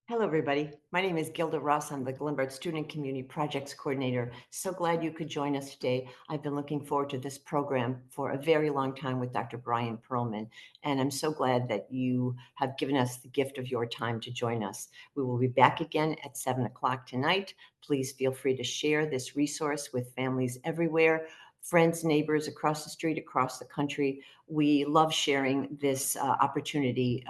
Hello, everybody. My name is Gilda Ross. I'm the Glenbard Student Community Projects Coordinator. So glad you could join us today. I've been looking forward to this program for a very long time with Dr. Bryan Pearlman, and I'm so glad that you have given us the gift of your time to join us. We will be back again at 7 o'clock tonight. Please feel free to share this resource with families everywhere, friends, neighbors across the street, across the country. We love sharing this opportunity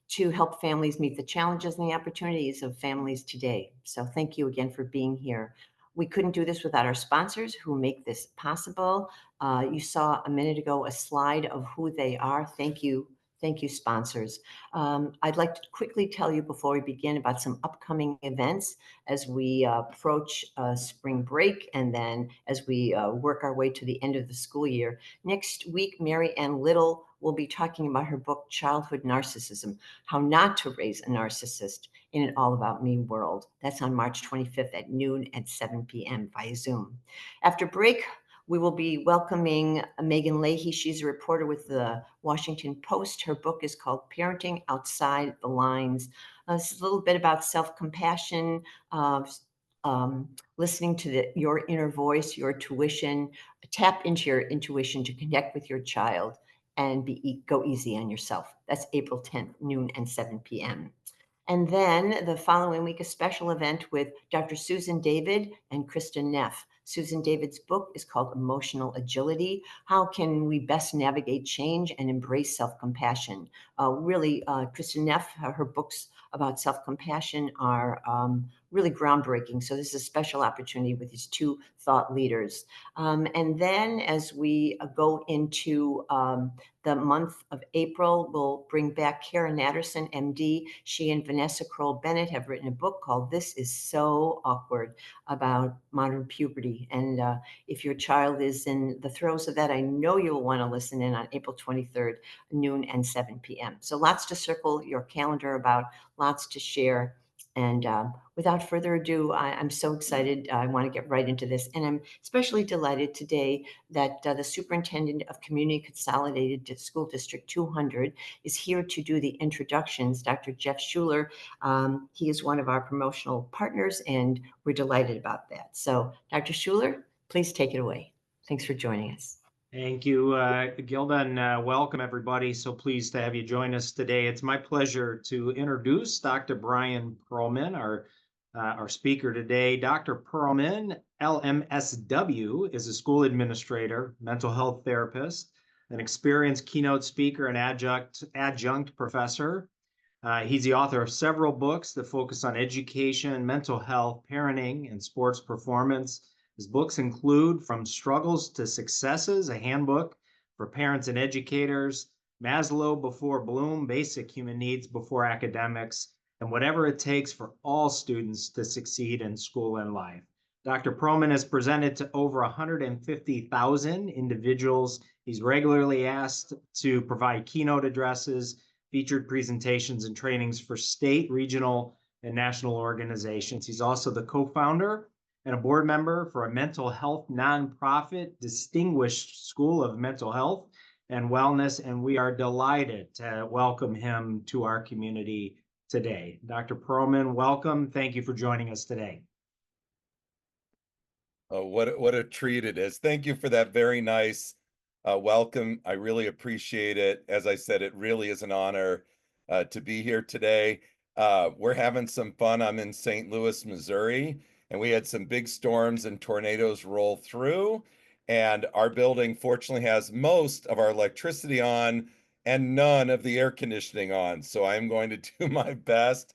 to help families meet the challenges and the opportunities of families today. So thank you again for being here. We couldn't do this without our sponsors who make this possible. You saw a minute ago a slide of who they are. Thank you. Thank you, sponsors. I'd like to quickly tell you before we begin about some upcoming events as we approach spring break and then as we work our way to the end of the school year. Next week, Mary Ann Little will be talking about her book, Childhood Narcissism: How Not to Raise a Narcissist in an All About Me World. That's on March 25th at noon at 7 p.m. via Zoom. After break, we will be welcoming Megan Leahy. She's a reporter with the Washington Post. Her book is called Parenting Outside the Lines. This is a little bit about self-compassion, listening to your inner voice, your tuition, tap into your intuition to connect with your child and go easy on yourself. That's April 10th, noon and 7 p.m. And then the following week, a special event with Dr. Susan David and Kristen Neff. Susan David's book is called Emotional Agility: How Can We Best Navigate Change and Embrace Self-Compassion? Kristen Neff, her books about self-compassion are really groundbreaking. So this is a special opportunity with these two thought leaders. And then as we go into the month of April, we'll bring back Karen Natterson, MD. She and Vanessa Kroll Bennett have written a book called This Is So Awkward, about modern puberty. And if your child is in the throes of that, I know you'll want to listen in on April 23rd, noon and 7 p.m. So lots to circle your calendar about, lots to share. And without further ado, I'm so excited. I want to get right into this. And I'm especially delighted today that the Superintendent of Community Consolidated School District 200 is here to do the introductions, Dr. Jeff Schuler. He is one of our promotional partners, and we're delighted about that. So, Dr. Schuler, please take it away. Thanks for joining us. Thank you, Gilda, and welcome everybody. So pleased to have you join us today. It's my pleasure to introduce Dr. Bryan Pearlman, our speaker today. Dr. Pearlman, LMSW, is a school administrator, mental health therapist, an experienced keynote speaker, and adjunct professor. He's the author of several books that focus on education, mental health, parenting, and sports performance. His books include From Struggles to Successes, a handbook for parents and educators, Maslow Before Bloom, Basic Human Needs Before Academics, and Whatever It Takes for All Students to Succeed in School and Life. Dr. Pearlman has presented to over 150,000 individuals. He's regularly asked to provide keynote addresses, featured presentations, and trainings for state, regional, and national organizations. He's also the co-founder and a board member for a mental health nonprofit, Distinguished School of Mental Health and Wellness, and we are delighted to welcome him to our community today. Dr. Pearlman, welcome. Thank you for joining us today. Oh, what a treat it is. Thank you for that very nice welcome. I really appreciate it. As I said, it really is an honor to be here today. We're having some fun. I'm in St. Louis, Missouri, and we had some big storms and tornadoes roll through. And our building fortunately has most of our electricity on and none of the air conditioning on. So I'm going to do my best.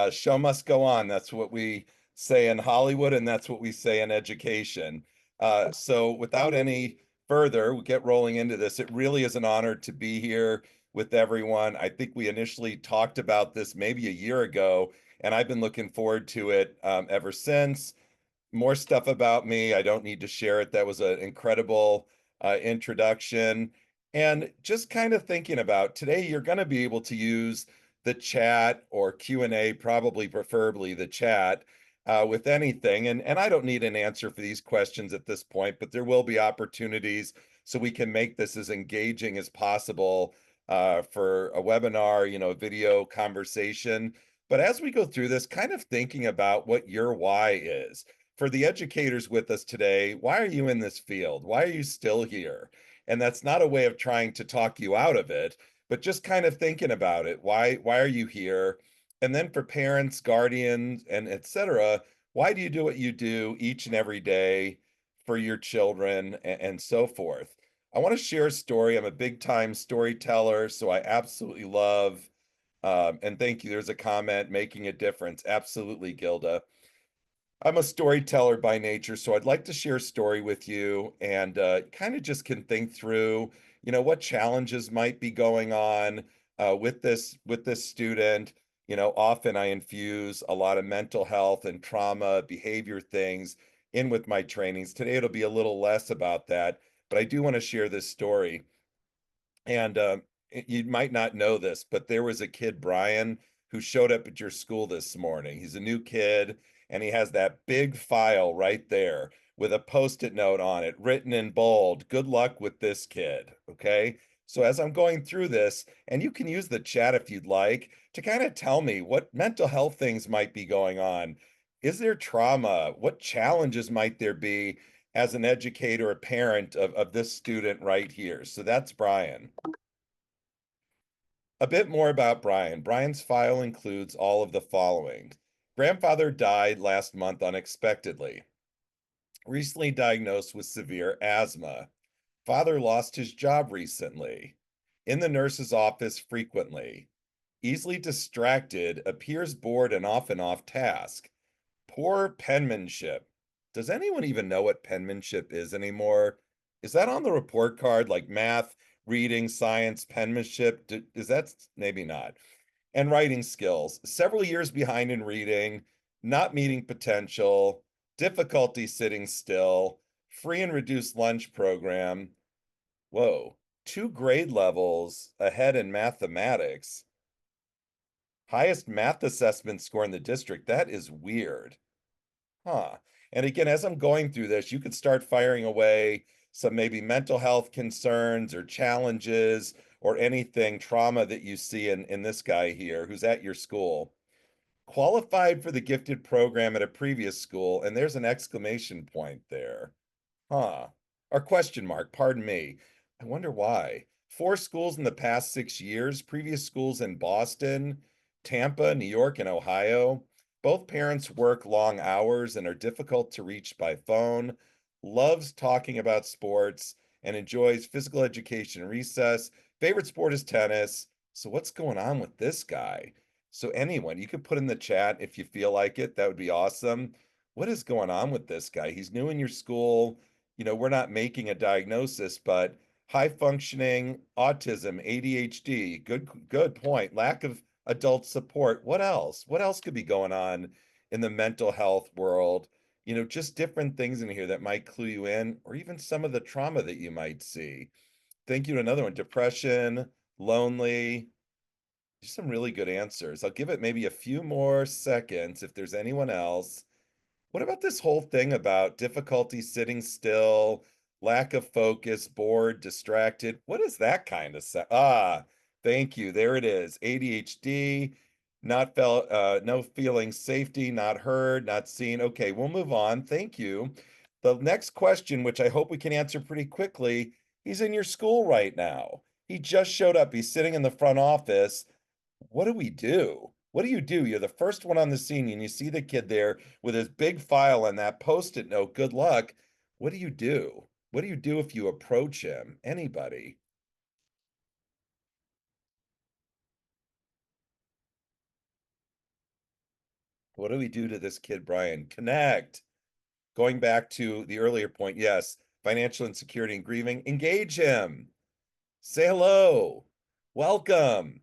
Show must go on. That's what we say in Hollywood, and that's what we say in education. So without any further, we get rolling into this. It really is an honor to be here with everyone. I think we initially talked about this maybe a year ago, and I've been looking forward to it ever since. More stuff about me. I don't need to share it. That was an incredible introduction. And just kind of thinking about today, you're going to be able to use the chat or Q&A, probably preferably the chat, with anything. And I don't need an answer for these questions at this point, but there will be opportunities so we can make this as engaging as possible for a webinar, a video conversation. But as we go through this, kind of thinking about what your why is. For the educators with us today, why are you in this field? Why are you still here? And that's not a way of trying to talk you out of it, but just kind of thinking about it. Why are you here? And then for parents, guardians, and etc., why do you do what you do each and every day for your children and so forth? I want to share a story. I'm a big time storyteller, so I absolutely love, and thank you. There's a comment making a difference. Absolutely, Gilda. I'm a storyteller by nature, so I'd like to share a story with you and kind of just can think through, what challenges might be going on with this student. Often I infuse a lot of mental health and trauma, behavior things in with my trainings. Today it'll be a little less about that, but I do want to share this story. And you might not know this, but there was a kid, Brian, who showed up at your school this morning. He's a new kid, and he has that big file right there with a post-it note on it, written in bold. Good luck with this kid. Okay. So as I'm going through this, and you can use the chat if you'd like to kind of tell me what mental health things might be going on. Is there trauma? What challenges might there be as an educator, a parent of this student right here? So that's Brian. A bit more about Brian. Brian's file includes all of the following. Grandfather died last month unexpectedly. Recently diagnosed with severe asthma. Father lost his job recently. In the nurse's office frequently. Easily distracted, appears bored and often off task. Poor penmanship. Does anyone even know what penmanship is anymore? Is that on the report card, like math, reading, science, penmanship? Is that maybe not? And writing skills. Several years behind in reading, not meeting potential, difficulty sitting still, free and reduced lunch program. Whoa, 2 grade levels ahead in mathematics. Highest math assessment score in the district. That is weird. Huh. And again, as I'm going through this, you could start firing away some maybe mental health concerns or challenges or anything trauma that you see in this guy here who's at your school. Qualified for the gifted program at a previous school, and there's an exclamation point there. Huh. Or question mark, pardon me. I wonder why. 4 schools in the past 6 years, previous schools in Boston, Tampa, New York, and Ohio. Both parents work long hours and are difficult to reach by phone. Loves talking about sports and enjoys physical education recess. Favorite sport is tennis. So what's going on with this guy? So anyone, you could put in the chat if you feel like it. That would be awesome. What is going on with this guy? He's new in your school. We're not making a diagnosis, but high functioning autism, ADHD, good point. Lack of adult support. What else? What else could be going on in the mental health world? Just different things in here that might clue you in, or even some of the trauma that you might see. Thank you to another one. Depression, lonely. Just some really good answers. I'll give it maybe a few more seconds if there's anyone else. What about this whole thing about difficulty sitting still, lack of focus, bored, distracted? What is that kind of thank you. There it is. ADHD, not felt no feeling safety, not heard, not seen. Okay, we'll move on. Thank you. The next question, which I hope we can answer pretty quickly, he's in your school right now. He just showed up. He's sitting in the front office. What do we do? What do you do? You're the first one on the scene and you see the kid there with his big file and that post-it note. Good luck. What do you do? What do you do if you approach him? Anybody? What do we do to this kid, Brian? Connect. Going back to the earlier point, yes, financial insecurity and grieving. Engage him. Say hello. Welcome.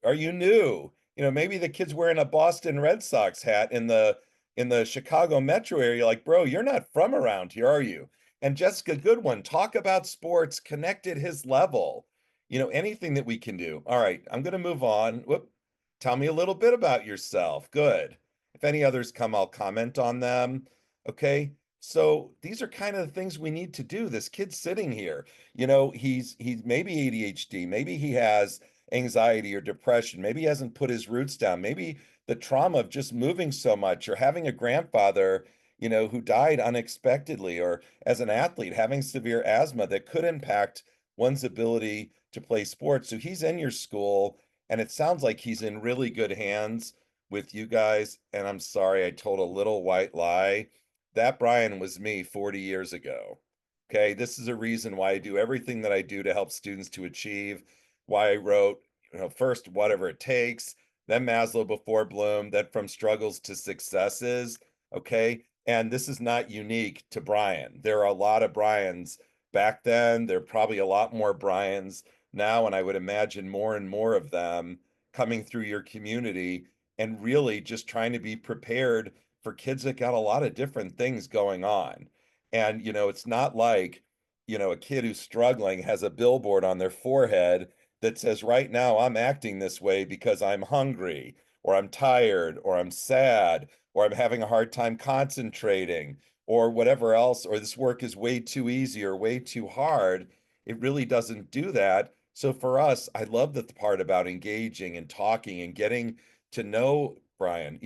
Are you new? Maybe the kid's wearing a Boston Red Sox hat in the Chicago metro area. Like, bro, you're not from around here, are you? And Jessica Goodwin, talk about sports, connect at his level. Anything that we can do. All right, I'm gonna move on. Whoop. Tell me a little bit about yourself. Good. If if any others come, I'll comment on them. Okay. So these are kind of the things we need to do. This kid's sitting here, he's maybe ADHD, maybe he has anxiety or depression, maybe he hasn't put his roots down, maybe the trauma of just moving so much or having a grandfather, who died unexpectedly, or as an athlete, having severe asthma that could impact one's ability to play sports. So he's in your school, and it sounds like he's in really good hands with you guys. And I'm sorry, I told a little white lie. That Bryan was me 40 years ago. Okay, this is a reason why I do everything that I do to help students to achieve, why I wrote, first, Whatever It Takes, then Maslow Before Bloom, then From Struggles to Successes. Okay, and this is not unique to Bryan. There are a lot of Bryans back then. There are probably a lot more Bryans now, and I would imagine more and more of them coming through your community, and really just trying to be prepared for kids that got a lot of different things going on. And, it's not like, a kid who's struggling has a billboard on their forehead that says, right now, I'm acting this way because I'm hungry, or I'm tired, or I'm sad, or I'm having a hard time concentrating, or whatever else, or this work is way too easy or way too hard. It really doesn't do that. So for us, I love the part about engaging and talking and getting to know Bryan.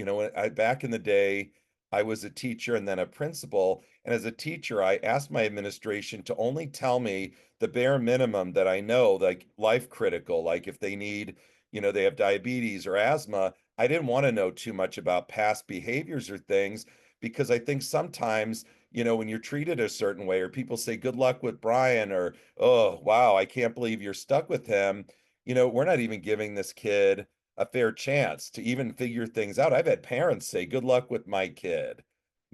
Back in the day, I was a teacher and then a principal. And as a teacher, I asked my administration to only tell me the bare minimum that I know, like life critical, like if they need, they have diabetes or asthma. I didn't want to know too much about past behaviors or things, because I think sometimes, when you're treated a certain way, or people say, good luck with Bryan, or, oh, wow, I can't believe you're stuck with him. We're not even giving this kid a fair chance to even figure things out. I've had parents say, good luck with my kid.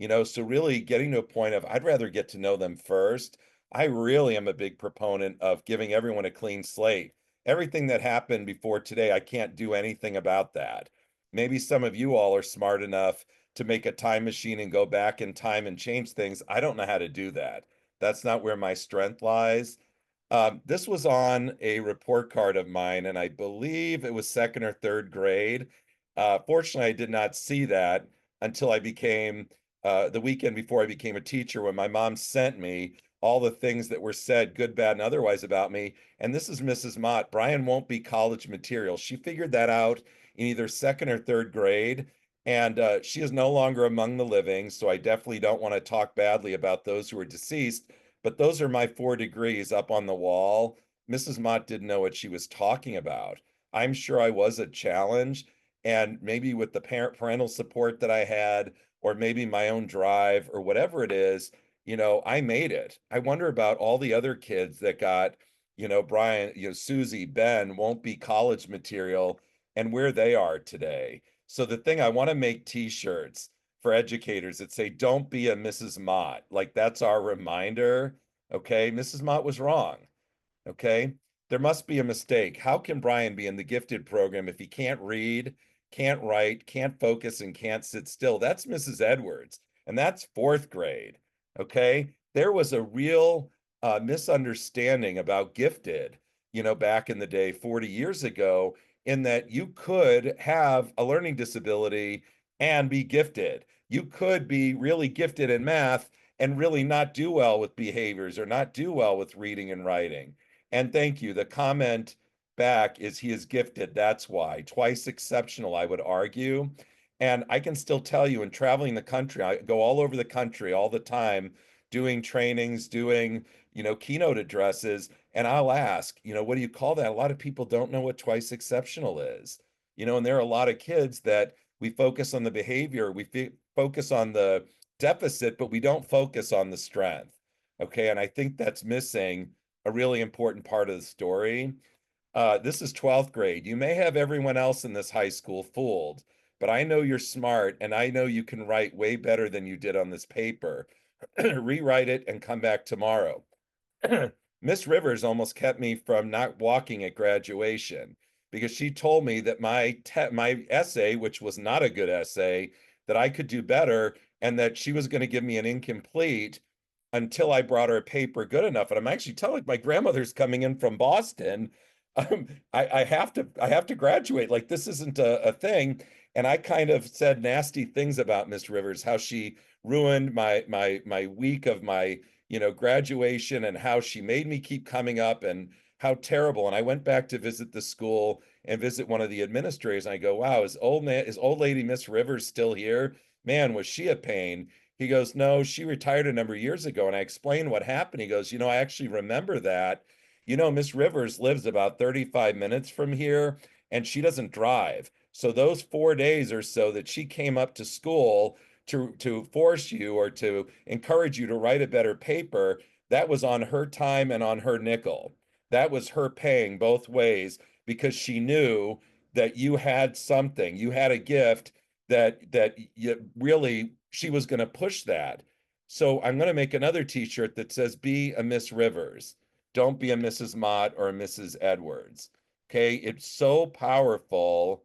So really getting to a point of, I'd rather get to know them first. I really am a big proponent of giving everyone a clean slate. Everything that happened before today, I can't do anything about that. Maybe some of you all are smart enough to make a time machine and go back in time and change things. I don't know how to do that. That's not where my strength lies. This was on a report card of mine, and I believe it was second or third grade. Fortunately, I did not see that until I became the weekend before I became a teacher, when my mom sent me all the things that were said, good, bad, and otherwise, about me. And this is Mrs. Mott. Bryan won't be college material. She figured that out in either second or third grade. And she is no longer among the living. So I definitely don't want to talk badly about those who are deceased. But those are my 4 degrees up on the wall. Mrs. Mott didn't know what she was talking about. I'm sure I was a challenge. And maybe with the parental support that I had, or maybe my own drive, or whatever it is, I made it. I wonder about all the other kids that got, Bryan, Susie, Ben won't be college material, and where they are today. So the thing, I want to make t-shirts for educators that say, don't be a Mrs. Mott. Like, that's our reminder. Okay. Mrs. Mott was wrong. Okay. There must be a mistake. How can Bryan be in the gifted program if he can't read, can't write, can't focus, and can't sit still? That's Mrs. Edwards, and that's fourth grade. Okay. There was a real misunderstanding about gifted, back in the day, 40 years ago, in that you could have a learning disability and be gifted. You could be really gifted in math and really not do well with behaviors, or not do well with reading and writing. And thank you. The comment back is, he is gifted. That's why. Twice exceptional, I would argue. And I can still tell you, in traveling the country, I go all over the country all the time, doing trainings, doing, keynote addresses. And I'll ask, what do you call that? A lot of people don't know what twice exceptional is. And there are a lot of kids that we focus on the behavior, we focus on the deficit, but we don't focus on the strength. Okay. And I think that's missing a really important part of the story. This is 12th grade. You may have everyone else in this high school fooled, but I know you're smart, and I know you can write way better than you did on this paper. Rewrite it and come back tomorrow. Miss Rivers almost kept me from not walking at graduation, because she told me that my essay, which was not a good essay, that I could do better, and that she was going to give me an incomplete until I brought her a paper good enough. And I'm actually telling, my grandmother's coming in from Boston. I have to graduate. Like, this isn't a thing. And I kind of said nasty things about Miss Rivers, how she ruined my week of my, graduation, and how she made me keep coming up, and how terrible. And I went back to visit the school and visit one of the administrators, and I go, wow, is old lady Miss Rivers still here? Man, was she a pain. He goes, no, she retired a number of years ago. And I explained what happened. He goes, I actually remember that. Miss Rivers lives about 35 minutes from here, and she doesn't drive. So those 4 days or so that she came up to school to force you or to encourage you to write a better paper, that was on her time and on her nickel. That was her paying both ways, because she knew that you had something, you had a gift that you really, she was going to push that. So I'm going to make another t-shirt that says, be a Miss Rivers. Don't be a Mrs. Mott or a Mrs. Edwards. Okay. It's so powerful,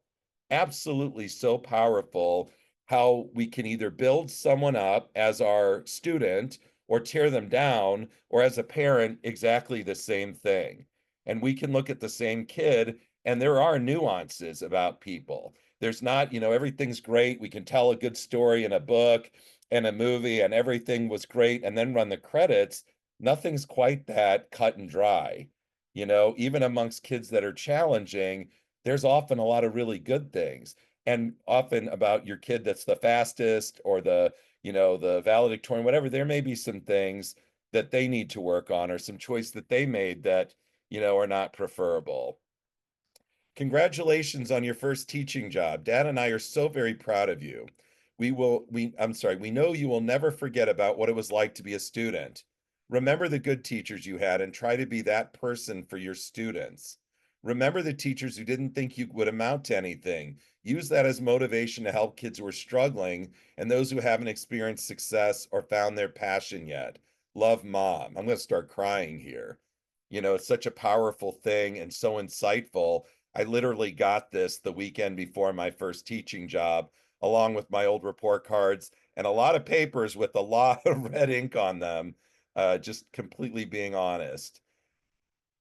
absolutely so powerful, how we can either build someone up as our student or tear them down, or as a parent, exactly the same thing. And we can look at the same kid, and there are nuances about people. There's not, everything's great. We can tell a good story in a book and a movie, and everything was great, and then run the credits. Nothing's quite that cut and dry. Even amongst kids that are challenging, there's often a lot of really good things. And often about your kid that's the fastest, or the valedictorian, whatever, there may be some things that they need to work on, or some choice that they made that, are not preferable. Congratulations on your first teaching job. Dad and I are so very proud of you. We know you will never forget about what it was like to be a student. Remember the good teachers you had, and try to be that person for your students. Remember the teachers who didn't think you would amount to anything. Use that as motivation to help kids who are struggling, and those who haven't experienced success or found their passion yet. Love, Mom. I'm going to start crying here. It's such a powerful thing and so insightful. I literally got this the weekend before my first teaching job, along with my old report cards and a lot of papers with a lot of red ink on them, just completely being honest.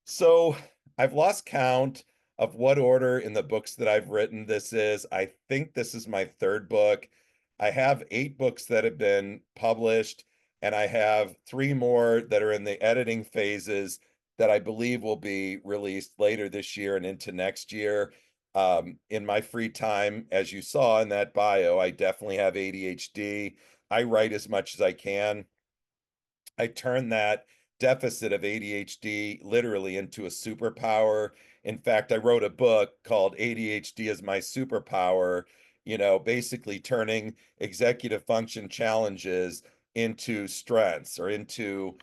So I've lost count of what order in the books that I've written this is. I think this is my third book. I have 8 books that have been published, and I have 3 more that are in the editing phases that I believe will be released later this year and into next year. In my free time, as you saw in that bio, I definitely have ADHD. I write as much as I can. I turned that deficit of ADHD literally into a superpower. In fact, I wrote a book called ADHD is My Superpower, basically turning executive function challenges into strengths, or into,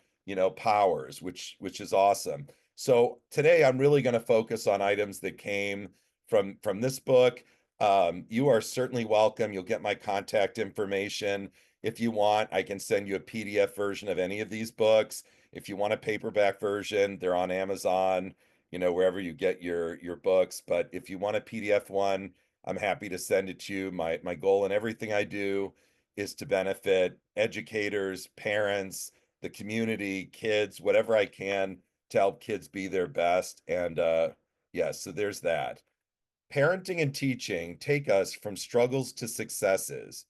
powers, which is awesome. So today I'm really going to focus on items that came from this book. You are certainly welcome. You'll get my contact information. If you want, I can send you a PDF version of any of these books. If you want a paperback version, they're on Amazon, wherever you get your books. But if you want a PDF one, I'm happy to send it to you. My goal in everything I do is to benefit educators, parents, the community, kids, whatever I can to help kids be their best. And yeah, so there's that. Parenting and teaching take us from struggles to successes.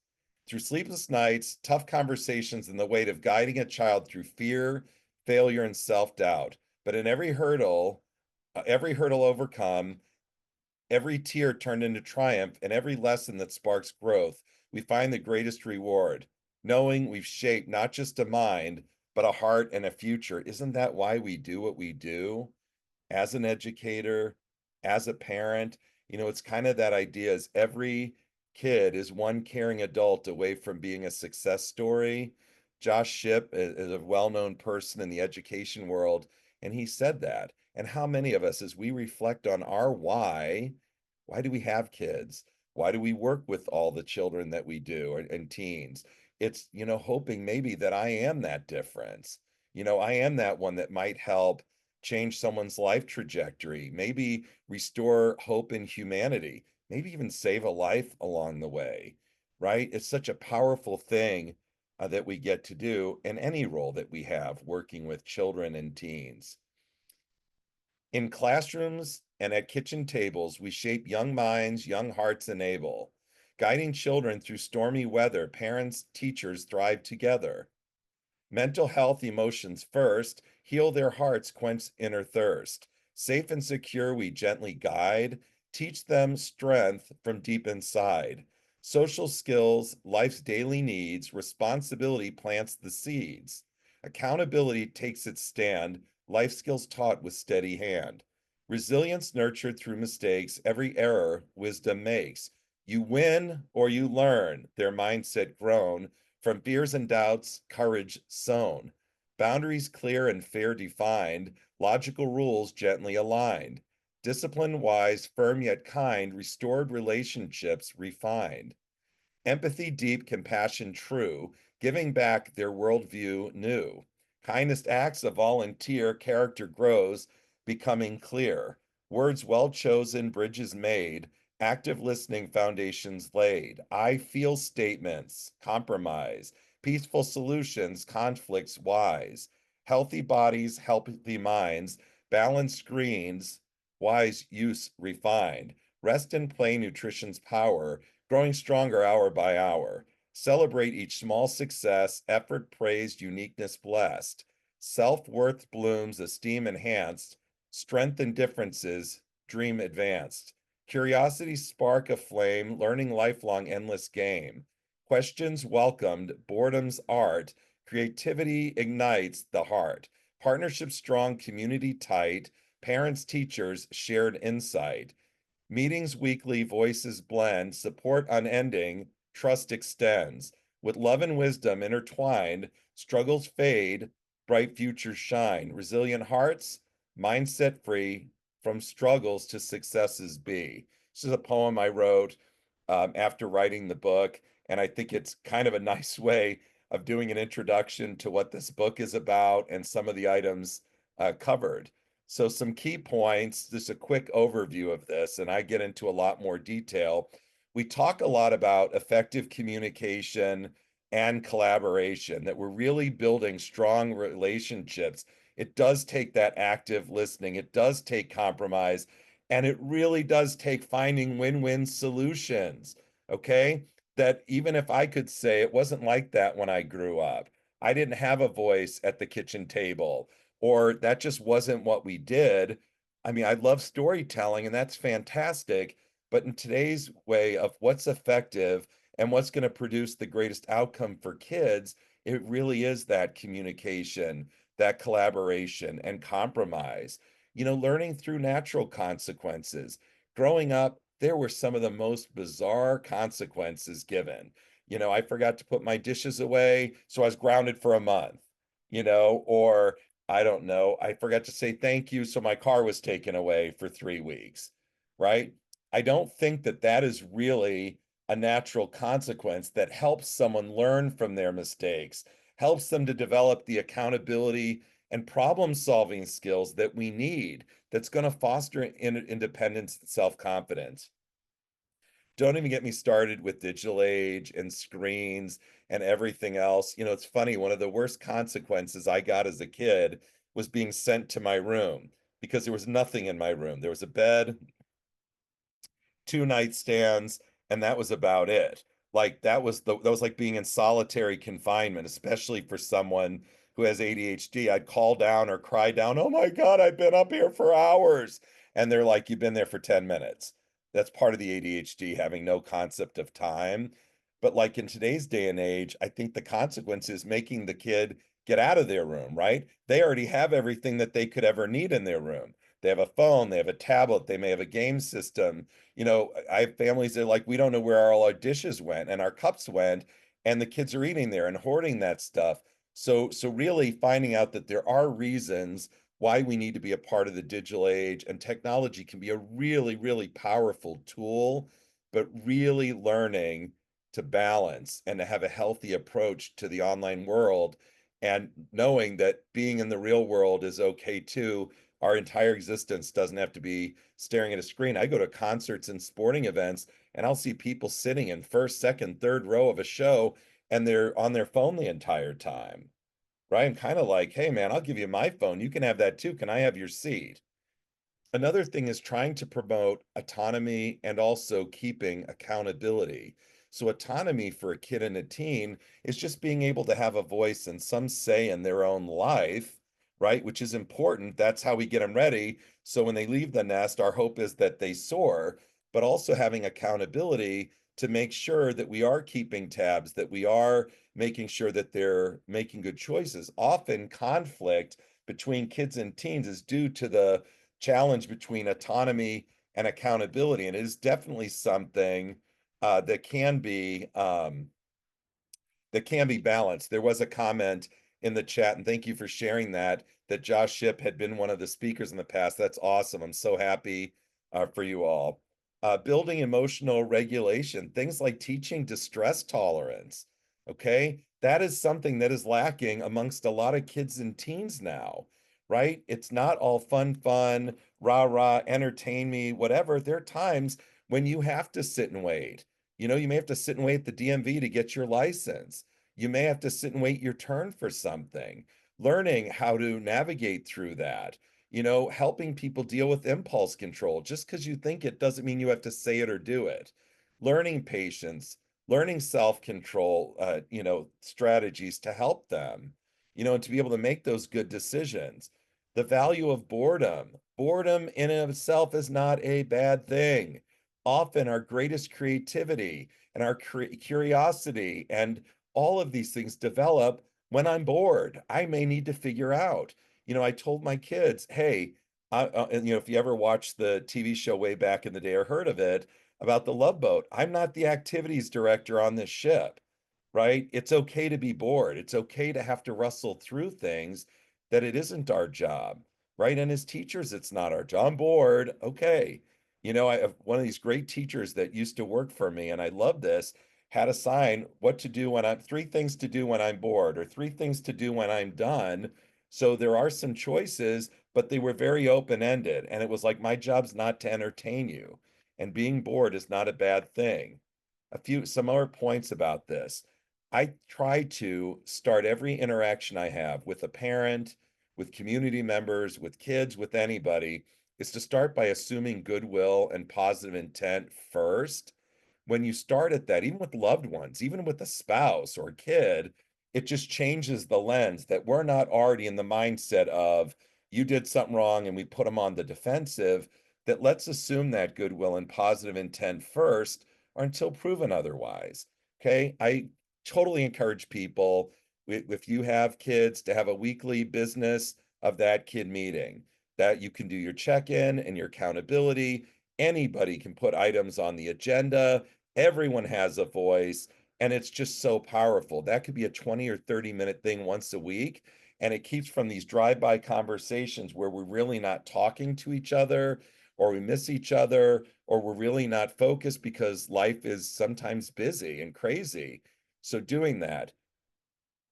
Through sleepless nights, tough conversations, and the weight of guiding a child through fear, failure, and self-doubt. But in every hurdle overcome, every tear turned into triumph, and every lesson that sparks growth, we find the greatest reward, knowing we've shaped not just a mind, but a heart and a future. Isn't that why we do what we do? As an educator, as a parent, it's kind of that idea, is every kid is one caring adult away from being a success story. Josh Shipp is a well-known person in the education world, and he said that. And how many of us, as we reflect on our why do we have kids? Why do we work with all the children that we do, and teens? It's, hoping maybe that I am that difference. I am that one that might help change someone's life trajectory, maybe restore hope in humanity, maybe even save a life along the way, right? It's such a powerful thing that we get to do in any role that we have working with children and teens. In classrooms and at kitchen tables, we shape young minds, young hearts, and able. Guiding children through stormy weather, parents, teachers thrive together. Mental health emotions first, heal their hearts, quench inner thirst. Safe and secure, we gently guide, teach them strength from deep inside. Social skills, life's daily needs, responsibility plants the seeds. Accountability takes its stand, life skills taught with steady hand. Resilience nurtured through mistakes, every error wisdom makes. You win or you learn, their mindset grown from fears and doubts, courage sown. Boundaries clear and fair defined, logical rules gently aligned. Discipline wise, firm yet kind, restored relationships refined. Empathy deep, compassion true, giving back their worldview new. Kindest acts of volunteer, character grows, becoming clear. Words well chosen, bridges made, active listening foundations laid. I feel statements, compromise, peaceful solutions, conflicts wise. Healthy bodies, healthy minds, balanced screens, wise use refined. Rest and play, nutrition's power, growing stronger hour by hour. Celebrate each small success, effort praised, uniqueness blessed. Self worth blooms, esteem enhanced, strength and differences, dream advanced. Curiosity spark a flame, learning lifelong endless game. Questions welcomed, boredom's art, creativity ignites the heart. Partnership strong, community tight, parents, teachers, shared insight. Meetings weekly, voices blend, support unending, trust extends. With love and wisdom intertwined, struggles fade, bright futures shine. Resilient hearts, mindset free, from struggles to successes be. This is a poem I wrote after writing the book, and I think it's kind of a nice way of doing an introduction to what this book is about and some of the items covered. So some key points, just a quick overview of this, and I get into a lot more detail. We talk a lot about effective communication and collaboration, that we're really building strong relationships. It does take that active listening, it does take compromise, and it really does take finding win-win solutions. Okay? That even if I could say it wasn't like that when I grew up, I didn't have a voice at the kitchen table, or that just wasn't what we did. I mean, I love storytelling and that's fantastic, but in today's way of what's effective and what's going to produce the greatest outcome for kids, it really is that communication, that collaboration and compromise. Learning through natural consequences. Growing up, there were some of the most bizarre consequences given. I forgot to put my dishes away, so I was grounded for a month, or I don't know. I forgot to say thank you, so my car was taken away for 3 weeks, right? I don't think that that is really a natural consequence that helps someone learn from their mistakes, helps them to develop the accountability and problem solving skills that we need, that's going to foster independence and self confidence. Don't even get me started with digital age and screens and everything else. It's funny, one of the worst consequences I got as a kid was being sent to my room because there was nothing in my room. There was a bed, two nightstands, and that was about it. Like that was like being in solitary confinement, especially for someone who has ADHD. I'd call down or cry down, "Oh my God, I've been up here for hours." And they're like, "You've been there for 10 minutes." That's part of the ADHD, having no concept of time. But like in today's day and age, I think the consequence is making the kid get out of their room, right? They already have everything that they could ever need in their room. They have a phone, they have a tablet, they may have a game system. I have families that are like, we don't know where all our dishes went and our cups went, and the kids are eating there and hoarding that stuff. So really finding out that there are reasons why we need to be a part of the digital age, and technology can be a really, really powerful tool, but really learning to balance and to have a healthy approach to the online world, and knowing that being in the real world is okay too. Our entire existence doesn't have to be staring at a screen. I go to concerts and sporting events, and I'll see people sitting in first, second, third row of a show, and they're on their phone the entire time. Right? I'm kind of like, hey man, I'll give you my phone. You can have that too. Can I have your seat? Another thing is trying to promote autonomy and also keeping accountability. So, autonomy for a kid and a teen is just being able to have a voice and some say in their own life, right? Which is important. That's how we get them ready. So, when they leave the nest, our hope is that they soar, but also having accountability to make sure that we are keeping tabs, that we are making sure that they're making good choices. Often, conflict between kids and teens is due to the challenge between autonomy and accountability. And it is definitely something that can be balanced. There was a comment in the chat, and thank you for sharing that, that Josh Shipp had been one of the speakers in the past. That's awesome. I'm so happy for you all. Building emotional regulation, things like teaching distress tolerance. Okay. That is something that is lacking amongst a lot of kids and teens now, right? It's not all fun, rah, rah, entertain me, whatever. There are times when you have to sit and wait. You may have to sit and wait at the DMV to get your license. You may have to sit and wait your turn for something. Learning how to navigate through that, helping people deal with impulse control. Just because you think it doesn't mean you have to say it or do it. Learning patience, learning self-control, strategies to help them, and to be able to make those good decisions. The value of boredom. Boredom in and of itself is not a bad thing. Often our greatest creativity and our curiosity and all of these things develop when I'm bored. I may need to figure out. I told my kids, hey, and if you ever watched the TV show way back in the day or heard of it about the Love Boat, I'm not the activities director on this ship, right? It's okay to be bored. It's okay to have to wrestle through things that it isn't our job, right? And as teachers, it's not our job. I'm bored. Okay. I have one of these great teachers that used to work for me, and I love this, had a sign what to do when I'm 3 things to do when I'm bored, or 3 things to do when I'm done. So there are some choices, but they were very open-ended. And it was like, my job's not to entertain you. And being bored is not a bad thing. Some other points about this. I try to start every interaction I have with a parent, with community members, with kids, with anybody, is to start by assuming goodwill and positive intent first. When you start at that, even with loved ones, even with a spouse or a kid, it just changes the lens that we're not already in the mindset of you did something wrong and we put them on the defensive. That let's assume that goodwill and positive intent first or until proven otherwise. Okay. I totally encourage people, if you have kids, to have a weekly business of that kid meeting, that you can do your check-in and your accountability. Anybody can put items on the agenda. Everyone has a voice, and it's just so powerful. That could be a 20 or 30-minute thing once a week, and it keeps from these drive-by conversations where we're really not talking to each other, or we miss each other, or we're really not focused because life is sometimes busy and crazy. So doing that,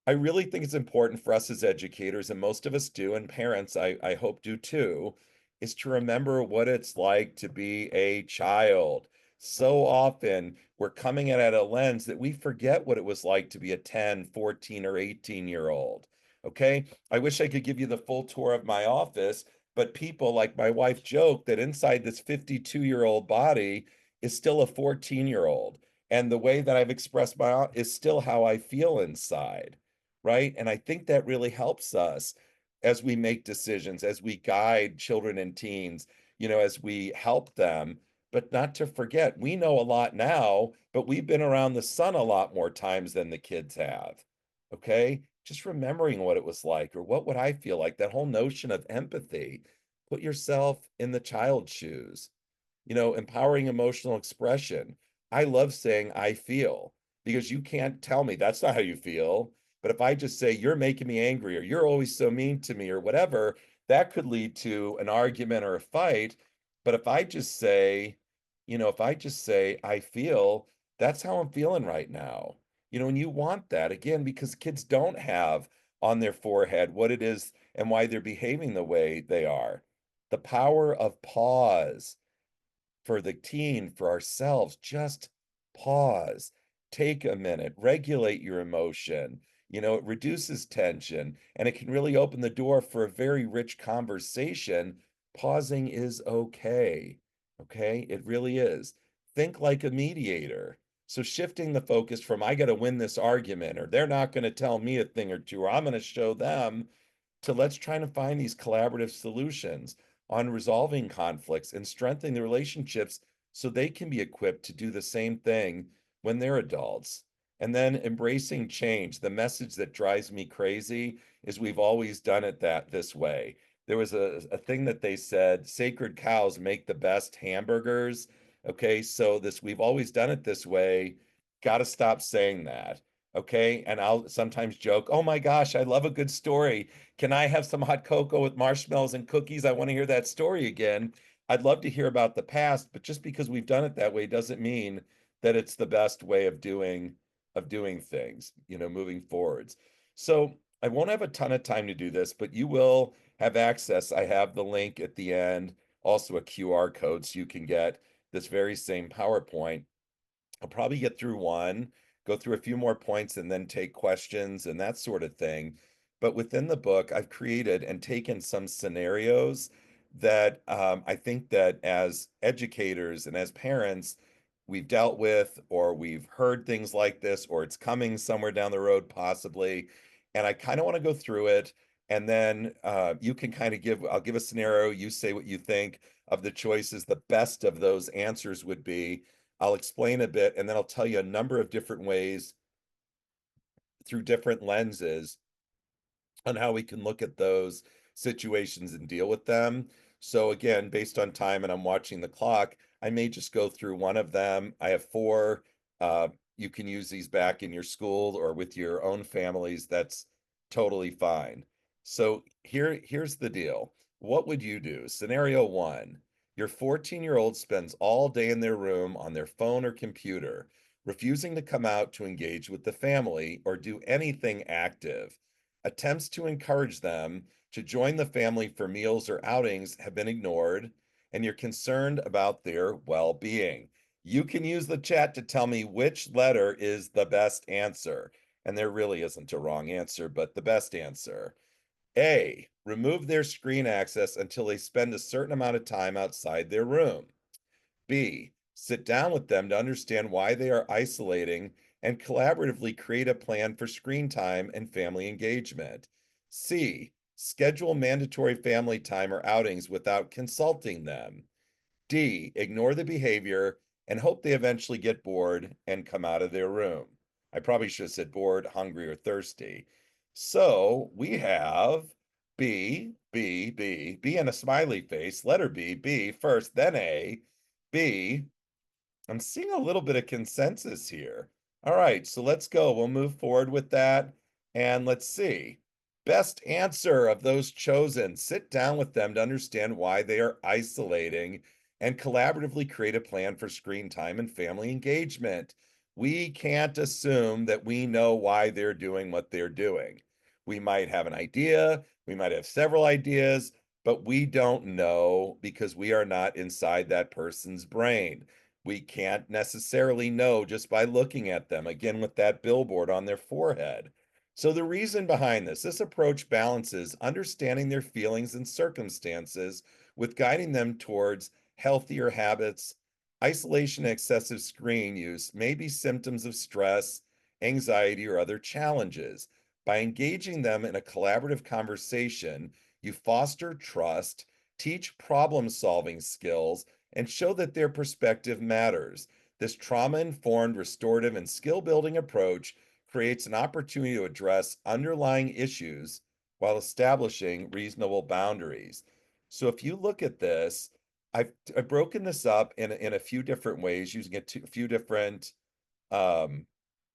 I really think it's important for us as educators, and most of us do, and parents, I hope do too, is to remember what it's like to be a child. So often we're coming at a lens that we forget what it was like to be a 10, 14, or 18-year-old. Okay. I wish I could give you the full tour of my office, but people like my wife joke that inside this 52-year-old body is still a 14-year-old. And the way that I've expressed is still how I feel inside, right? And I think that really helps us as we make decisions, as we guide children and teens, as we help them, but not to forget, we know a lot now, but we've been around the sun a lot more times than the kids have. Okay. Just remembering what it was like, or what would I feel like, that whole notion of empathy. Put yourself in the child's shoes. Empowering emotional expression. I love saying I feel, because you can't tell me that's not how you feel. But if I just say you're making me angry, or you're always so mean to me, or whatever, that could lead to an argument or a fight. But if I just say I feel, that's how I'm feeling right now. And you want that again, because kids don't have on their forehead what it is and why they're behaving the way they are. The power of pause for the teen, for ourselves, just pause, take a minute, regulate your emotion. It reduces tension, and it can really open the door for a very rich conversation Pausing is okay. Okay, it really is. Think like a mediator. So shifting the focus from I got to win this argument, or they're not going to tell me a thing or two, or I'm going to show them, to let's try to find these collaborative solutions on resolving conflicts and strengthening the relationships so they can be equipped to do the same thing when they're adults. And then embracing change. The message that drives me crazy is we've always done it this way. There was a thing that they said, sacred cows make the best hamburgers. Okay, so this we've always done it this way. Got to stop saying that. Okay, and I'll sometimes joke, oh my gosh, I love a good story. Can I have some hot cocoa with marshmallows and cookies? I want to hear that story again. I'd love to hear about the past, but just because we've done it that way doesn't mean that it's the best way of doing things, moving forwards. So I won't have a ton of time to do this, but you will have access. I have the link at the end, also a QR code, so you can get this very same PowerPoint. I'll probably get through one, go through a few more points, and then take questions and that sort of thing. But within the book, I've created and taken some scenarios that I think that as educators and as parents, we've dealt with, or we've heard things like this, or it's coming somewhere down the road, possibly. And I kind of want to go through it. And then you can kind of I'll give a scenario, you say what you think of the choices, the best of those answers would be. I'll explain a bit, and then I'll tell you a number of different ways through different lenses on how we can look at those situations and deal with them. So again, based on time, and I'm watching the clock, I may just go through one of them. I have four. You can use these back in your school or with your own families. That's totally fine. So here's the deal. What would you do? Scenario one, your 14-year-old spends all day in their room on their phone or computer, refusing to come out to engage with the family or do anything active. Attempts to encourage them to join the family for meals or outings have been ignored, and you're concerned about their well-being. You can use the chat to tell me which letter is the best answer. And there really isn't a wrong answer, but the best answer. A, remove their screen access until they spend a certain amount of time outside their room. B, sit down with them to understand why they are isolating and collaboratively create a plan for screen time and family engagement. C, schedule mandatory family time or outings without consulting them. D, ignore the behavior and hope they eventually get bored and come out of their room. I probably should have said bored, hungry, or thirsty. So we have B and a smiley face, letter B first, then A, B. I'm seeing a little bit of consensus here. All right, so let's go. We'll move forward with that. And let's see. Best answer of those chosen. Sit down with them to understand why they are isolating and collaboratively create a plan for screen time and family engagement. We can't assume that we know why they're doing what they're doing. We might have an idea, we might have several ideas, but we don't know because we are not inside that person's brain. We can't necessarily know just by looking at them, again, with that billboard on their forehead. So, the reason behind this approach balances understanding their feelings and circumstances with guiding them towards healthier habits. Isolation and excessive screen use may be symptoms of stress, anxiety, or other challenges. By engaging them in a collaborative conversation, you foster trust, teach problem solving skills, and show that their perspective matters. This trauma informed, restorative, and skill building approach creates an opportunity to address underlying issues while establishing reasonable boundaries. So if you look at this, I've broken this up in a few different ways, using um,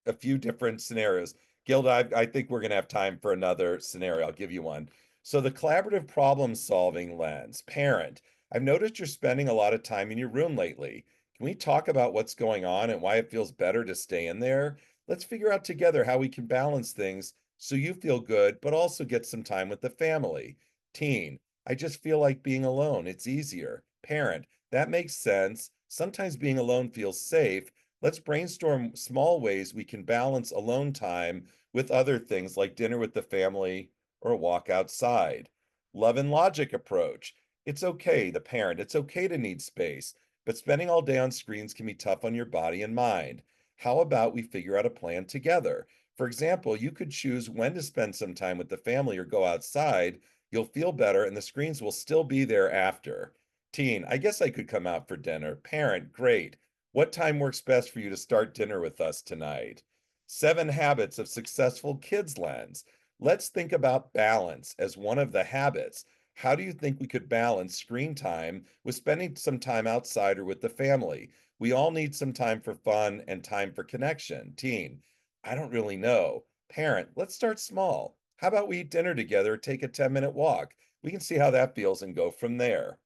a few different scenarios. Gilda, I think we're going to have time for another scenario. I'll give you one. So the collaborative problem solving lens, parent, I've noticed you're spending a lot of time in your room lately. Can we talk about what's going on and why it feels better to stay in there? Let's figure out together how we can balance things so you feel good, but also get some time with the family. Teen, I just feel like being alone. It's easier. Parent, that makes sense. Sometimes being alone feels safe. Let's brainstorm small ways we can balance alone time with other things like dinner with the family or a walk outside. Love and logic approach. It's okay, the parent, it's okay to need space, but spending all day on screens can be tough on your body and mind. How about we figure out a plan together? For example, you could choose when to spend some time with the family or go outside. You'll feel better and the screens will still be there after. Teen, I guess I could come out for dinner. Parent, great. What time works best for you to start dinner with us tonight? 7 habits of successful kids lens. Let's think about balance as one of the habits. How do you think we could balance screen time with spending some time outside or with the family? We all need some time for fun and time for connection. Teen, I don't really know. Parent, let's start small. How about we eat dinner together or take a 10-minute walk? We can see how that feels and go from there.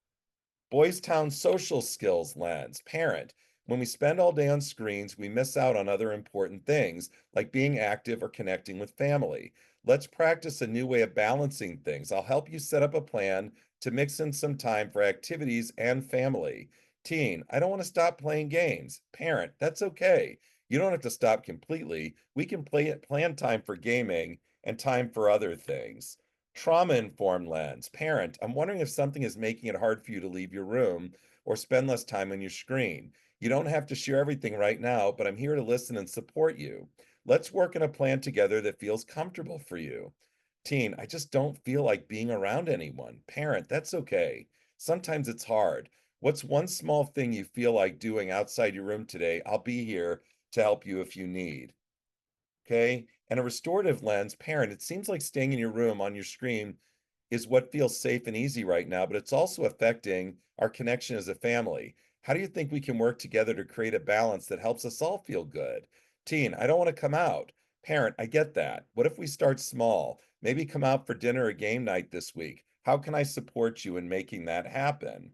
Boys Town social skills lens. Parent, when we spend all day on screens, we miss out on other important things like being active or connecting with family. Let's practice a new way of balancing things. I'll help you set up a plan to mix in some time for activities and family. Teen, I don't want to stop playing games. Parent, that's okay. You don't have to stop completely. We can plan time for gaming and time for other things. Trauma-informed lens. Parent, I'm wondering if something is making it hard for you to leave your room or spend less time on your screen. You don't have to share everything right now, but I'm here to listen and support you. Let's work on a plan together that feels comfortable for you. Teen, I just don't feel like being around anyone. Parent, that's okay. Sometimes it's hard. What's one small thing you feel like doing outside your room today? I'll be here to help you if you need. Okay. And a restorative lens, parent, it seems like staying in your room on your screen is what feels safe and easy right now, but it's also affecting our connection as a family. How do you think we can work together to create a balance that helps us all feel good? Teen, I don't want to come out. Parent, I get that. What if we start small? Maybe come out for dinner or game night this week. How can I support you in making that happen?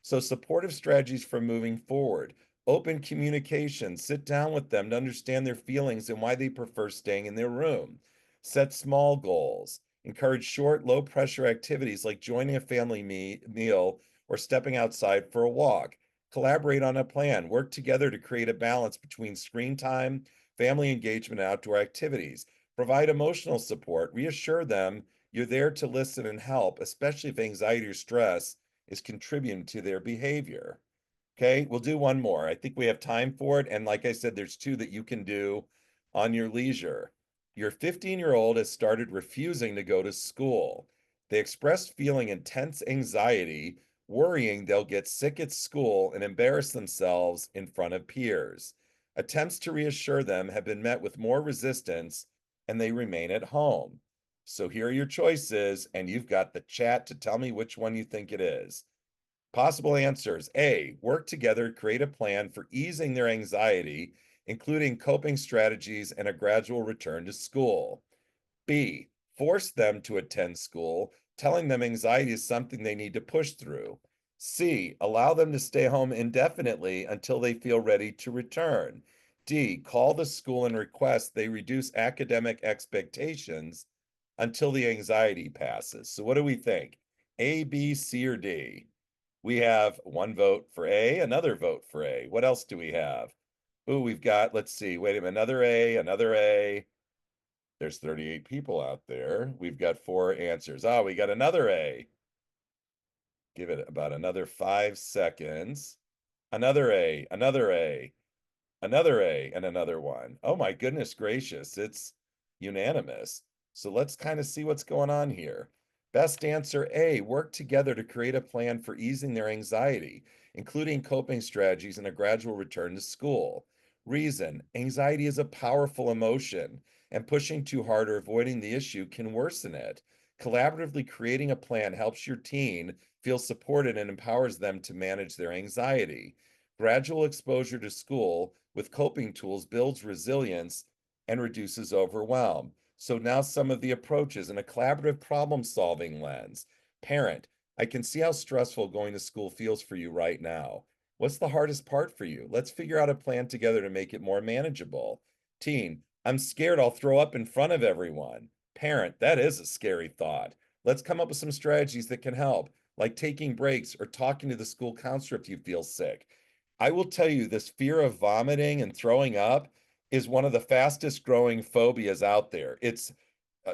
So, supportive strategies for moving forward. Open communication. Sit down with them to understand their feelings and why they prefer staying in their room. Set small goals. Encourage short, low pressure activities like joining a family meal or stepping outside for a walk. Collaborate on a plan. Work together to create a balance between screen time, family engagement, and outdoor activities. Provide emotional support. Reassure them you're there to listen and help, especially if anxiety or stress is contributing to their behavior. Okay, we'll do one more. I think we have time for it. And like I said, there's two that you can do on your leisure. Your 15-year-old has started refusing to go to school. They expressed feeling intense anxiety, worrying they'll get sick at school and embarrass themselves in front of peers. Attempts to reassure them have been met with more resistance and they remain at home. So here are your choices, and you've got the chat to tell me which one you think it is. Possible answers. A, work together to create a plan for easing their anxiety, including coping strategies and a gradual return to school. B, force them to attend school, telling them anxiety is something they need to push through. C, allow them to stay home indefinitely until they feel ready to return. D, call the school and request they reduce academic expectations until the anxiety passes. So what do we think? A, B, C, or D? We have one vote for A, another vote for A. What else do we have? Ooh, we've got, let's see, wait a minute, another A, another A. There's 38 people out there. We've got 4 answers. Oh, we got another A. Give it about another 5 seconds. Another A, another A, another A, and another one. Oh my goodness gracious, it's unanimous. So let's kind of see what's going on here. Best answer A, work together to create a plan for easing their anxiety, including coping strategies and a gradual return to school. Reason, anxiety is a powerful emotion, and pushing too hard or avoiding the issue can worsen it. Collaboratively creating a plan helps your teen feel supported and empowers them to manage their anxiety. Gradual exposure to school with coping tools builds resilience and reduces overwhelm. So now some of the approaches in a collaborative problem-solving lens. Parent, I can see how stressful going to school feels for you right now. What's the hardest part for you? Let's figure out a plan together to make it more manageable. Teen, I'm scared I'll throw up in front of everyone. Parent, that is a scary thought. Let's come up with some strategies that can help, like taking breaks or talking to the school counselor if you feel sick. I will tell you, this fear of vomiting and throwing up is one of the fastest growing phobias out there. It's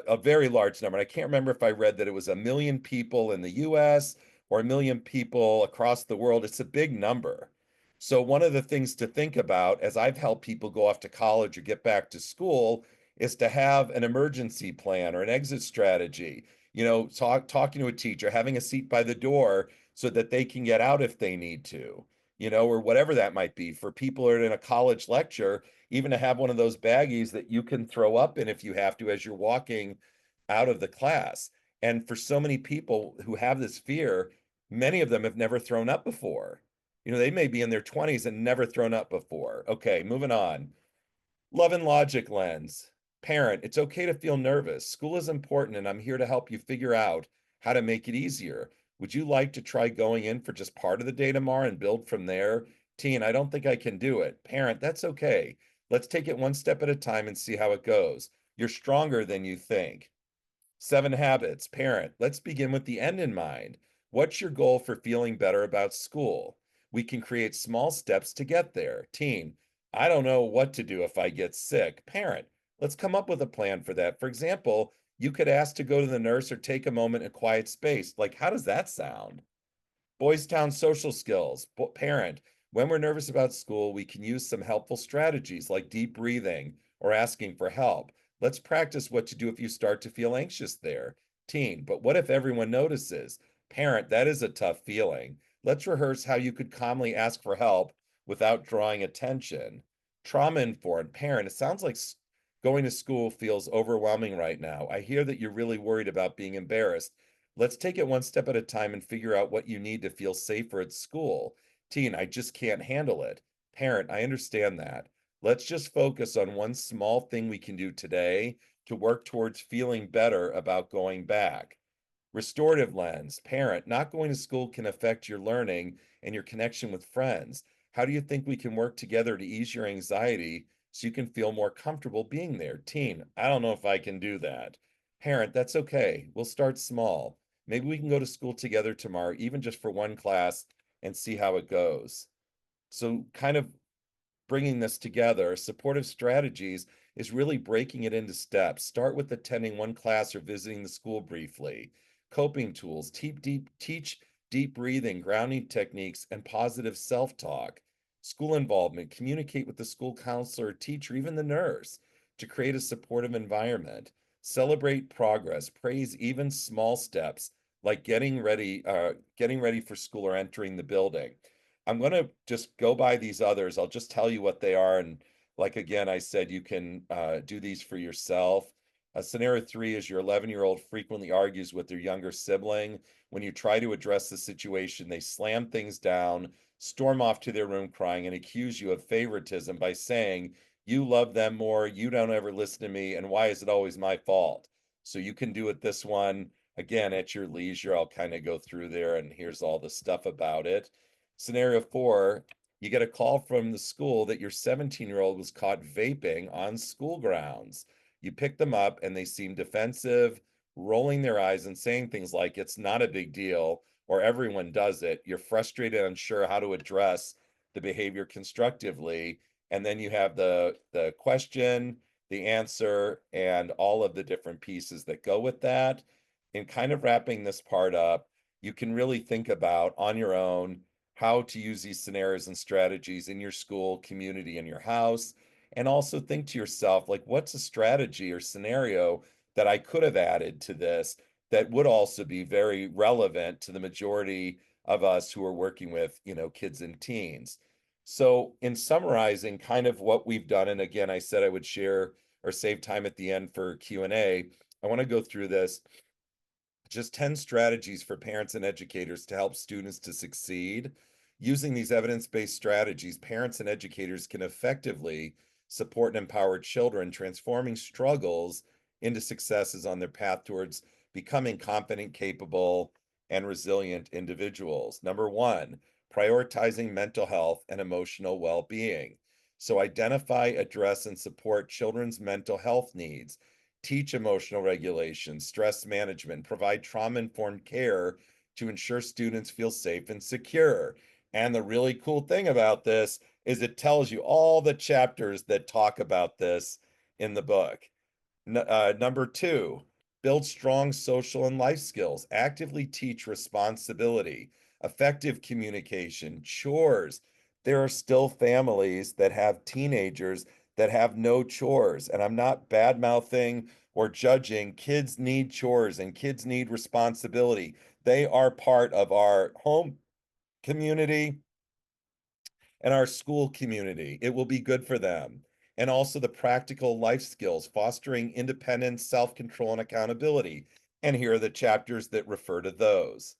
a very large number. And I can't remember if I read that it was 1 million people in the US or 1 million people across the world. It's a big number. So one of the things to think about as I've helped people go off to college or get back to school is to have an emergency plan or an exit strategy. Talking to a teacher, having a seat by the door so that they can get out if they need to, or whatever that might be. For people who are in a college lecture, even to have one of those baggies that you can throw up in if you have to as you're walking out of the class. And for so many people who have this fear, many of them have never thrown up before. They may be in their 20s and never thrown up before. Okay, moving on. Love and logic lens. Parent, it's okay to feel nervous. School is important, and I'm here to help you figure out how to make it easier. Would you like to try going in for just part of the day tomorrow and build from there? Teen, I don't think I can do it. Parent, that's okay. Let's take it one step at a time and see how it goes. You're stronger than you think. 7 habits. Parent, let's begin with the end in mind. What's your goal for feeling better about school? We can create small steps to get there. Teen, I don't know what to do if I get sick. Parent, let's come up with a plan for that. For example, you could ask to go to the nurse or take a moment in a quiet space. Like, how does that sound? Boys Town social skills. Parent, when we're nervous about school, we can use some helpful strategies like deep breathing or asking for help. Let's practice what to do if you start to feel anxious there. Teen, but what if everyone notices? Parent, that is a tough feeling. Let's rehearse how you could calmly ask for help without drawing attention. Trauma informed. Parent, it sounds like going to school feels overwhelming right now. I hear that you're really worried about being embarrassed. Let's take it one step at a time and figure out what you need to feel safer at school. Teen, I just can't handle it. Parent, I understand that. Let's just focus on one small thing we can do today to work towards feeling better about going back. Restorative lens. Parent, not going to school can affect your learning and your connection with friends. How do you think we can work together to ease your anxiety so you can feel more comfortable being there? Teen, I don't know if I can do that. Parent, that's okay. We'll start small. Maybe we can go to school together tomorrow, even just for one class, and see how it goes. So, kind of bringing this together, supportive strategies is really breaking it into steps. Start with attending one class or visiting the school briefly. Coping tools, teach deep breathing, grounding techniques, and positive self-talk. School involvement, communicate with the school counselor, teacher, even the nurse to create a supportive environment. Celebrate progress, praise even small steps like getting ready for school or entering the building. I'm going to just go by these others. I'll just tell you what they are. And like again, I said, you can do these for yourself. Scenario 3 is your 11-year-old frequently argues with their younger sibling. When you try to address the situation, they slam things down, storm off to their room crying, and accuse you of favoritism by saying, you love them more, you don't ever listen to me, and why is it always my fault? So you can do it this one again at your leisure. I'll kind of go through there, and here's all the stuff about it. Scenario 4, you get a call from the school that your 17-year-old was caught vaping on school grounds. You pick them up and they seem defensive, rolling their eyes and saying things like, it's not a big deal, or everyone does it. You're frustrated, unsure how to address the behavior constructively. And then you have the question, the answer, and all of the different pieces that go with that. In kind of wrapping this part up, you can really think about on your own how to use these scenarios and strategies in your school, community, and your house. And also think to yourself, like, what's a strategy or scenario that I could have added to this that would also be very relevant to the majority of us who are working with, kids and teens. So in summarizing kind of what we've done, and again, I said I would share or save time at the end for Q&A. I want to go through this. Just 10 strategies for parents and educators to help students to succeed. Using these evidence-based strategies, parents and educators can effectively support and empower children, transforming struggles into successes on their path towards becoming confident, capable, and resilient individuals. Number 1, prioritizing mental health and emotional well-being. So identify, address, and support children's mental health needs. Teach emotional regulation, stress management, provide trauma-informed care to ensure students feel safe and secure. And the really cool thing about this is it tells you all the chapters that talk about this in the book. Number 2, Build strong social and life skills. Actively teach responsibility, effective communication, chores. There are still families that have teenagers that have no chores. And I'm not bad mouthing or judging. Kids need chores and kids need responsibility. They are part of our home community and our school community. It will be good for them. And also the practical life skills, fostering independence, self-control, and accountability. And here are the chapters that refer to those.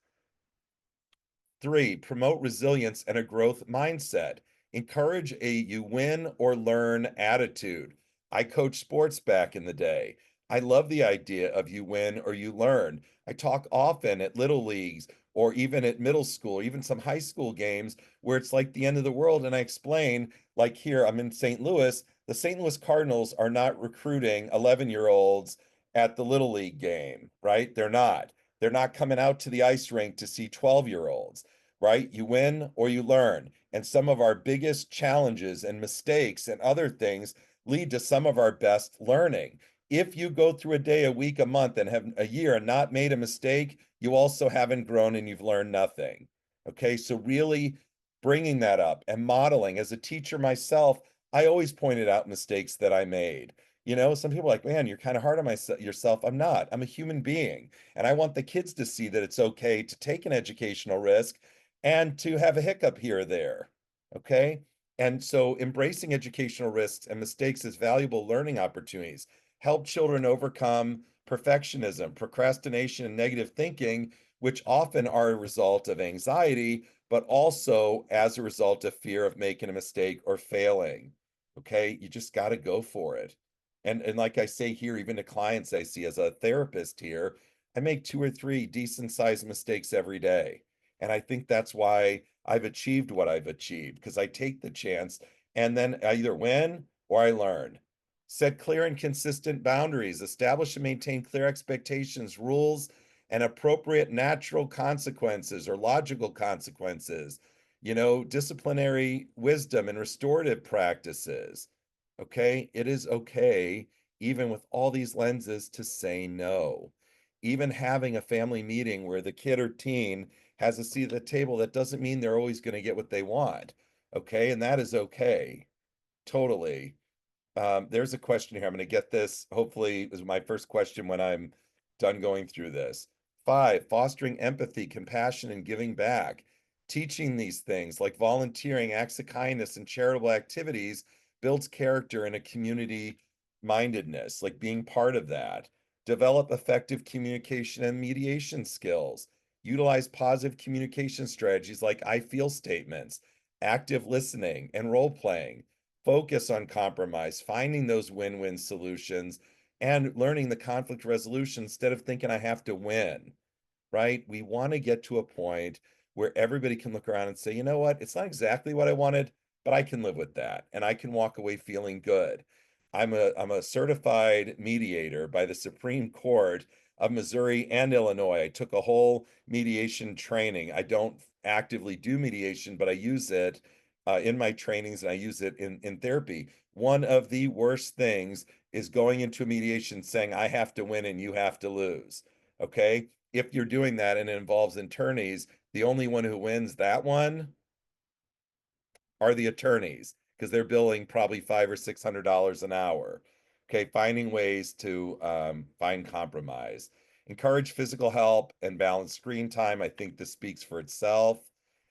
3, promote resilience and a growth mindset. Encourage a you win or learn attitude. I coached sports back in the day. I love the idea of you win or you learn. I talk often at little leagues or even at middle school, even some high school games where it's like the end of the world. And I explain, like here, I'm in St. Louis. The St. Louis Cardinals are not recruiting 11-year-olds at the little league game, right? They're not. They're not coming out to the ice rink to see 12-year-olds, right? You win or you learn. And some of our biggest challenges and mistakes and other things lead to some of our best learning. If you go through a day, a week, a month, and have a year and not made a mistake, you also haven't grown and you've learned nothing. Okay, so really bringing that up and modeling. As a teacher myself, I always pointed out mistakes that I made. Some people are like, man, you're kind of hard on yourself. I'm not. I'm a human being. And I want the kids to see that it's okay to take an educational risk and to have a hiccup here or there. Okay. And so embracing educational risks and mistakes as valuable learning opportunities help children overcome perfectionism, procrastination, and negative thinking, which often are a result of anxiety, but also as a result of fear of making a mistake or failing. Okay. You just got to go for it. And like I say here, even to clients I see as a therapist here, I make 2 or 3 decent sized mistakes every day. And I think that's why I've achieved what I've achieved, because I take the chance and then I either win or I learn. Set clear and consistent boundaries, establish and maintain clear expectations, rules, and appropriate natural consequences or logical consequences, disciplinary wisdom and restorative practices. Okay, it is okay, even with all these lenses, to say no. Even having a family meeting where the kid or teen has a seat at the table, that doesn't mean they're always going to get what they want. Okay, and that is okay. Totally. There's a question here. I'm going to get this. Hopefully, this is my first question when I'm done going through this. 5, fostering empathy, compassion, and giving back. Teaching these things like volunteering, acts of kindness, and charitable activities builds character and a community mindedness, like being part of that. Develop effective communication and mediation skills. Utilize positive communication strategies like I feel statements, active listening, and role playing. Focus on compromise, finding those win-win solutions, and learning the conflict resolution instead of thinking I have to win, right? We want to get to a point where everybody can look around and say, you know what? It's not exactly what I wanted, but I can live with that and I can walk away feeling good. I'm a certified mediator by the Supreme Court of Missouri and Illinois. I took a whole mediation training. I don't actively do mediation, but I use it in my trainings and I use it in therapy. One of the worst things is going into a mediation saying, I have to win and you have to lose. Okay. If you're doing that and it involves attorneys, the only one who wins that one are the attorneys because they're billing probably $500 or $600 an hour. Okay, finding ways to find compromise. Encourage physical health and balance screen time. I think this speaks for itself.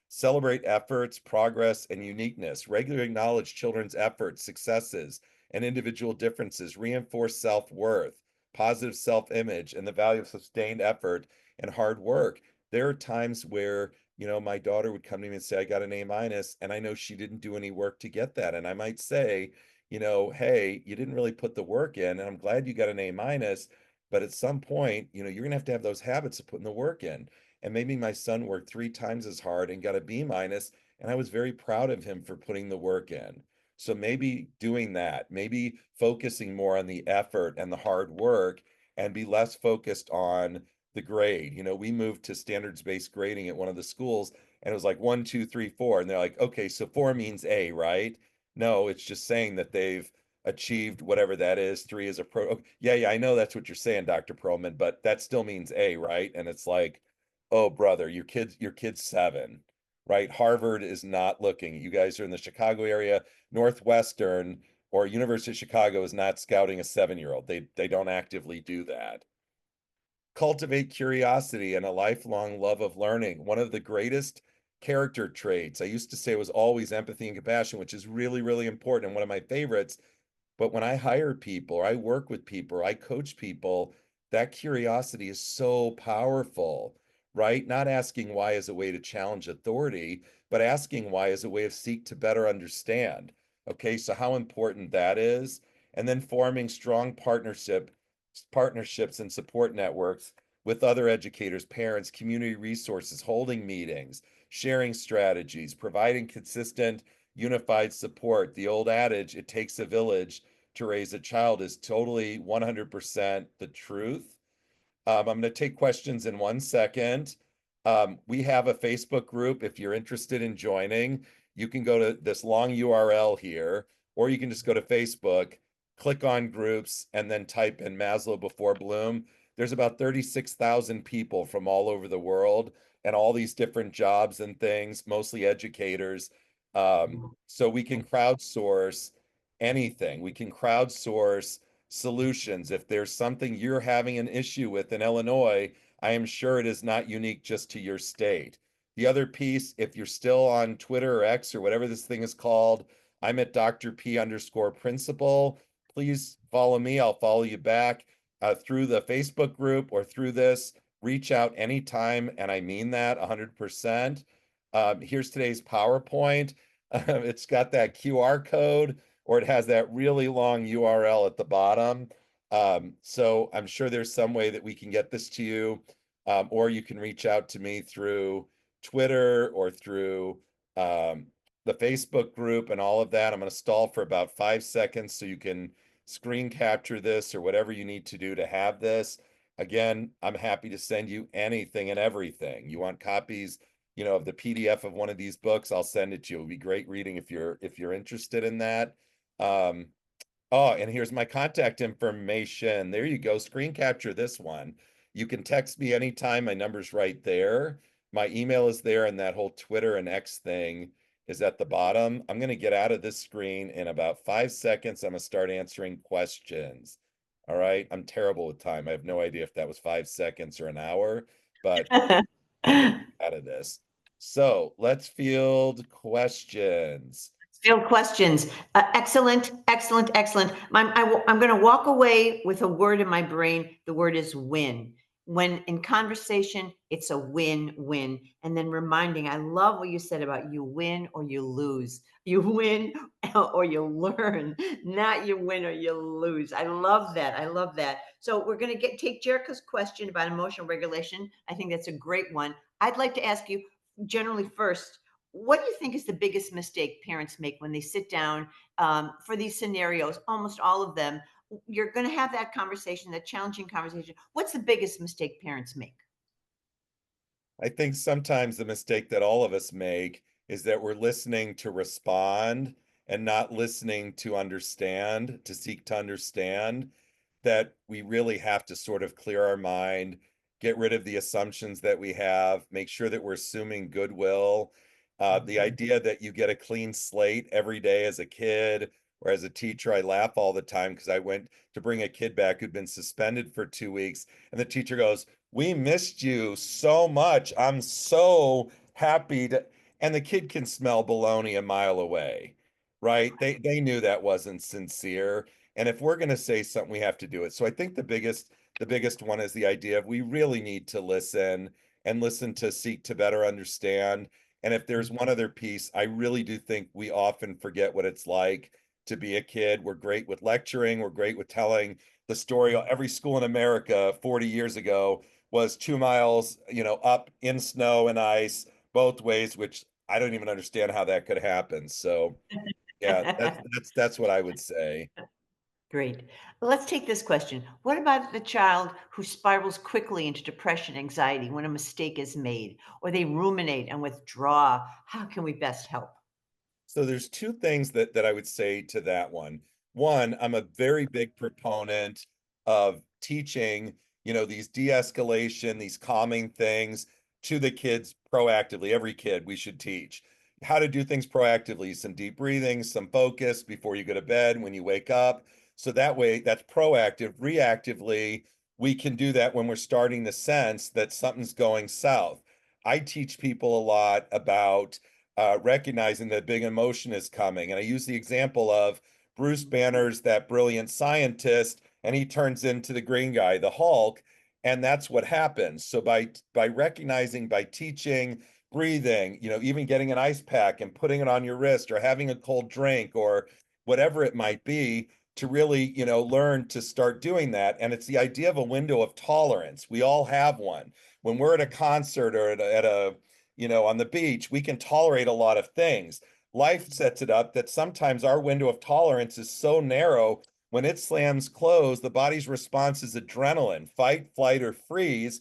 Celebrate efforts, progress, and uniqueness. Regularly acknowledge children's efforts, successes, and individual differences. Reinforce self-worth, positive self-image, and the value of sustained effort and hard work. There are times where my daughter would come to me and say, I got an A minus, and I know she didn't do any work to get that. And I might say, hey, you didn't really put the work in, and I'm glad you got an A minus, but at some point, you're gonna have to have those habits of putting the work in. And maybe my son worked 3 times as hard and got a B minus, and I was very proud of him for putting the work in. So maybe doing that, maybe focusing more on the effort and the hard work and be less focused on the grade. We moved to standards-based grading at one of the schools, and it was like 1, 2, 3, 4. And they're like, okay, so 4 means A, right? No, it's just saying that they've achieved whatever that is. 3 is a pro. Okay, yeah, I know that's what you're saying, Dr. Perlman, but that still means A, right? And it's like, oh, brother, your kid's 7, right? Harvard is not looking. You guys are in the Chicago area. Northwestern or University of Chicago is not scouting a 7-year-old. They don't actively do that. Cultivate curiosity and a lifelong love of learning. One of the greatest character traits, I used to say, was always empathy and compassion, which is really, really important and one of my favorites. But when I hire people, or I work with people, or I coach people, that curiosity is so powerful, right? Not asking why as a way to challenge authority, but asking why as a way of seek to better understand. Okay, so how important that is. And then forming strong partnerships and support networks with other educators, parents, community resources, holding meetings, sharing strategies, providing consistent, unified support. The old adage, it takes a village to raise a child, is totally 100% the truth. I'm going to take questions in 1 second. We have a Facebook group. If you're interested in joining, you can go to this long URL here, or you can just go to Facebook, click on groups, and then type in Maslow before Bloom. There's about 36,000 people from all over the world and all these different jobs and things, mostly educators. So we can crowdsource anything. We can crowdsource solutions. If there's something you're having an issue with in Illinois, I am sure it is not unique just to your state. The other piece, if you're still on Twitter or X or whatever this thing is called, I'm at Dr. P_principal. Please follow me. I'll follow you back through the Facebook group or through this. Reach out anytime, and I mean that 100%. Here's today's PowerPoint. It's got that QR code, or it has that really long URL at the bottom. So I'm sure there's some way that we can get this to you, or you can reach out to me through Twitter or through the Facebook group and all of that. I'm going to stall for about 5 seconds so you can screen capture this or whatever you need to do to have this. Again, I'm happy to send you anything and everything. You want copies, of the PDF of one of these books, I'll send it to you. It'll be great reading if you're interested in that. Oh, and here's my contact information. There you go. Screen capture this one. You can text me anytime. My number's right there. My email is there, and that whole Twitter and X thing is at the bottom. I'm going to get out of this screen in about 5 seconds. I'm going to start answering questions. All right. I'm terrible with time. I have no idea if that was 5 seconds or an hour, but I'm going to get out of this. So let's field questions. Field questions. Excellent, excellent, excellent. I'm going to walk away with a word in my brain. The word is win. When in conversation, it's a win-win. And then reminding, I love what you said about you win or you lose. You win or you learn, not you win or you lose. I love that. I love that. So we're going to take Jerica's question about emotional regulation. I think that's a great one. I'd like to ask you generally first, what do you think is the biggest mistake parents make when they sit down for these scenarios? Almost all of them, you're going to have that conversation, that challenging conversation. What's the biggest mistake parents make? I think sometimes the mistake that all of us make is that we're listening to respond and not listening to understand, to seek to understand, that we really have to sort of clear our mind, get rid of the assumptions that we have, make sure that we're assuming goodwill. The idea that you get a clean slate every day as a kid or as a teacher, I laugh all the time because I went to bring a kid back who'd been suspended for 2 weeks, and the teacher goes, "We missed you so much. I'm so happy to," and the kid can smell baloney a mile away, right? They knew that wasn't sincere. And if we're going to say something, we have to do it. So I think the biggest one is the idea of we really need to listen and listen to seek to better understand. And if there's one other piece, I really do think we often forget what it's like to be a kid. We're great with lecturing, we're great with telling the story. Every school in America 40 years ago was 2 miles, up in snow and ice both ways, which I don't even understand how that could happen. So yeah, that's what I would say. Great. Let's take this question. What about the child who spirals quickly into depression, anxiety when a mistake is made, or they ruminate and withdraw? How can we best help? So there's two things that I would say to that one. one, I'm a very big proponent of teaching, these de-escalation, these calming things to the kids proactively. Every kid we should teach how to do things proactively, some deep breathing, some focus before you go to bed, when you wake up. So that way, that's proactive. Reactively, we can do that when we're starting to sense that something's going south. I teach people a lot about recognizing that big emotion is coming. And I use the example of Bruce Banner's that brilliant scientist, and he turns into the green guy, the Hulk. And that's what happens. So by recognizing, by teaching, breathing, even getting an ice pack and putting it on your wrist, or having a cold drink, or whatever it might be, to really, learn to start doing that. And it's the idea of a window of tolerance. We all have one. When we're at a concert or on the beach, we can tolerate a lot of things. Life sets it up that sometimes our window of tolerance is so narrow. When it slams closed, the body's response is adrenaline, fight, flight, or freeze.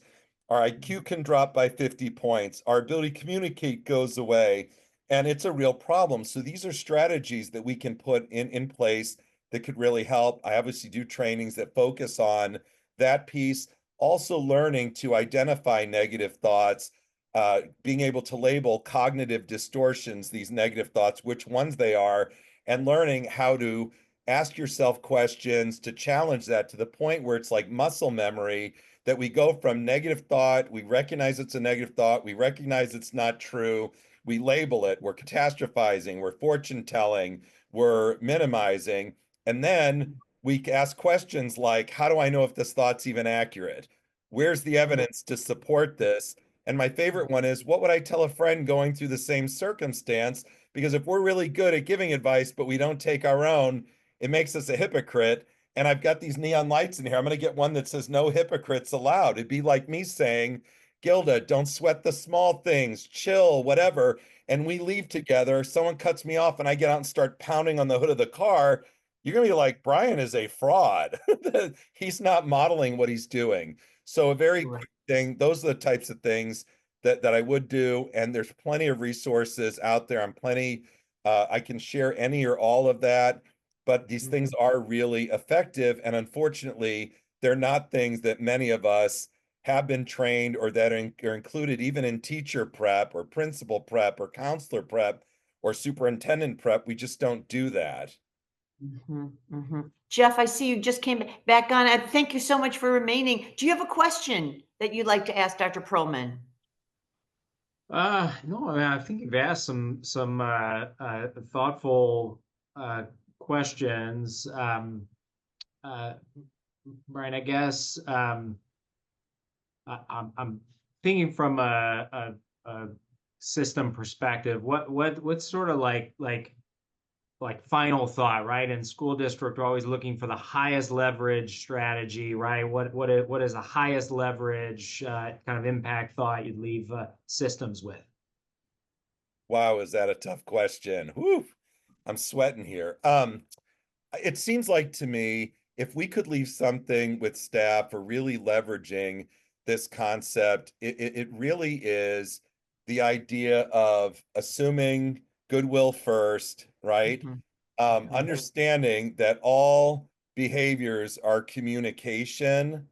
Our IQ can drop by 50 points. Our ability to communicate goes away, and it's a real problem. So these are strategies that we can put in place that could really help. I obviously do trainings that focus on that piece. Also learning to identify negative thoughts, being able to label cognitive distortions, these negative thoughts, which ones they are, and learning how to ask yourself questions to challenge that to the point where it's like muscle memory, that we go from negative thought, we recognize it's a negative thought, we recognize it's not true, we label it, we're catastrophizing, we're fortune telling, we're minimizing, and then we ask questions like, how do I know if this thought's even accurate? Where's the evidence to support this? And my favorite one is, what would I tell a friend going through the same circumstance? Because if we're really good at giving advice, but we don't take our own, it makes us a hypocrite. And I've got these neon lights in here. I'm going to get one that says no hypocrites allowed. It'd be like me saying, Gilda, don't sweat the small things, chill, whatever. And we leave together. Someone cuts me off and I get out and start pounding on the hood of the car. You're going to be like, Bryan is a fraud. He's not modeling what he's doing. So a very Right. quick thing, those are the types of things that I would do. And there's plenty of resources out there. I can share any or all of that, but these things are really effective. And unfortunately, they're not things that many of us have been trained, or that are included even in teacher prep or principal prep or counselor prep or superintendent prep. We just don't do that. Jeff, I see you just came back on. Thank you so much for remaining. Do you have a question that you'd like to ask Dr. Pearlman? No, I mean, I think you've asked some thoughtful questions. Uh, Brian, I guess I'm thinking from a system perspective. What's sort of like final thought, right? In school district, we're always looking for the highest leverage strategy, right? What is the highest leverage kind of impact thought you'd leave systems with? Wow, is that a tough question? Whew, I'm sweating here. It seems like to me, if we could leave something with staff for really leveraging this concept, it really is the idea of assuming goodwill first, right? Mhm. Understanding that all behaviors are communication,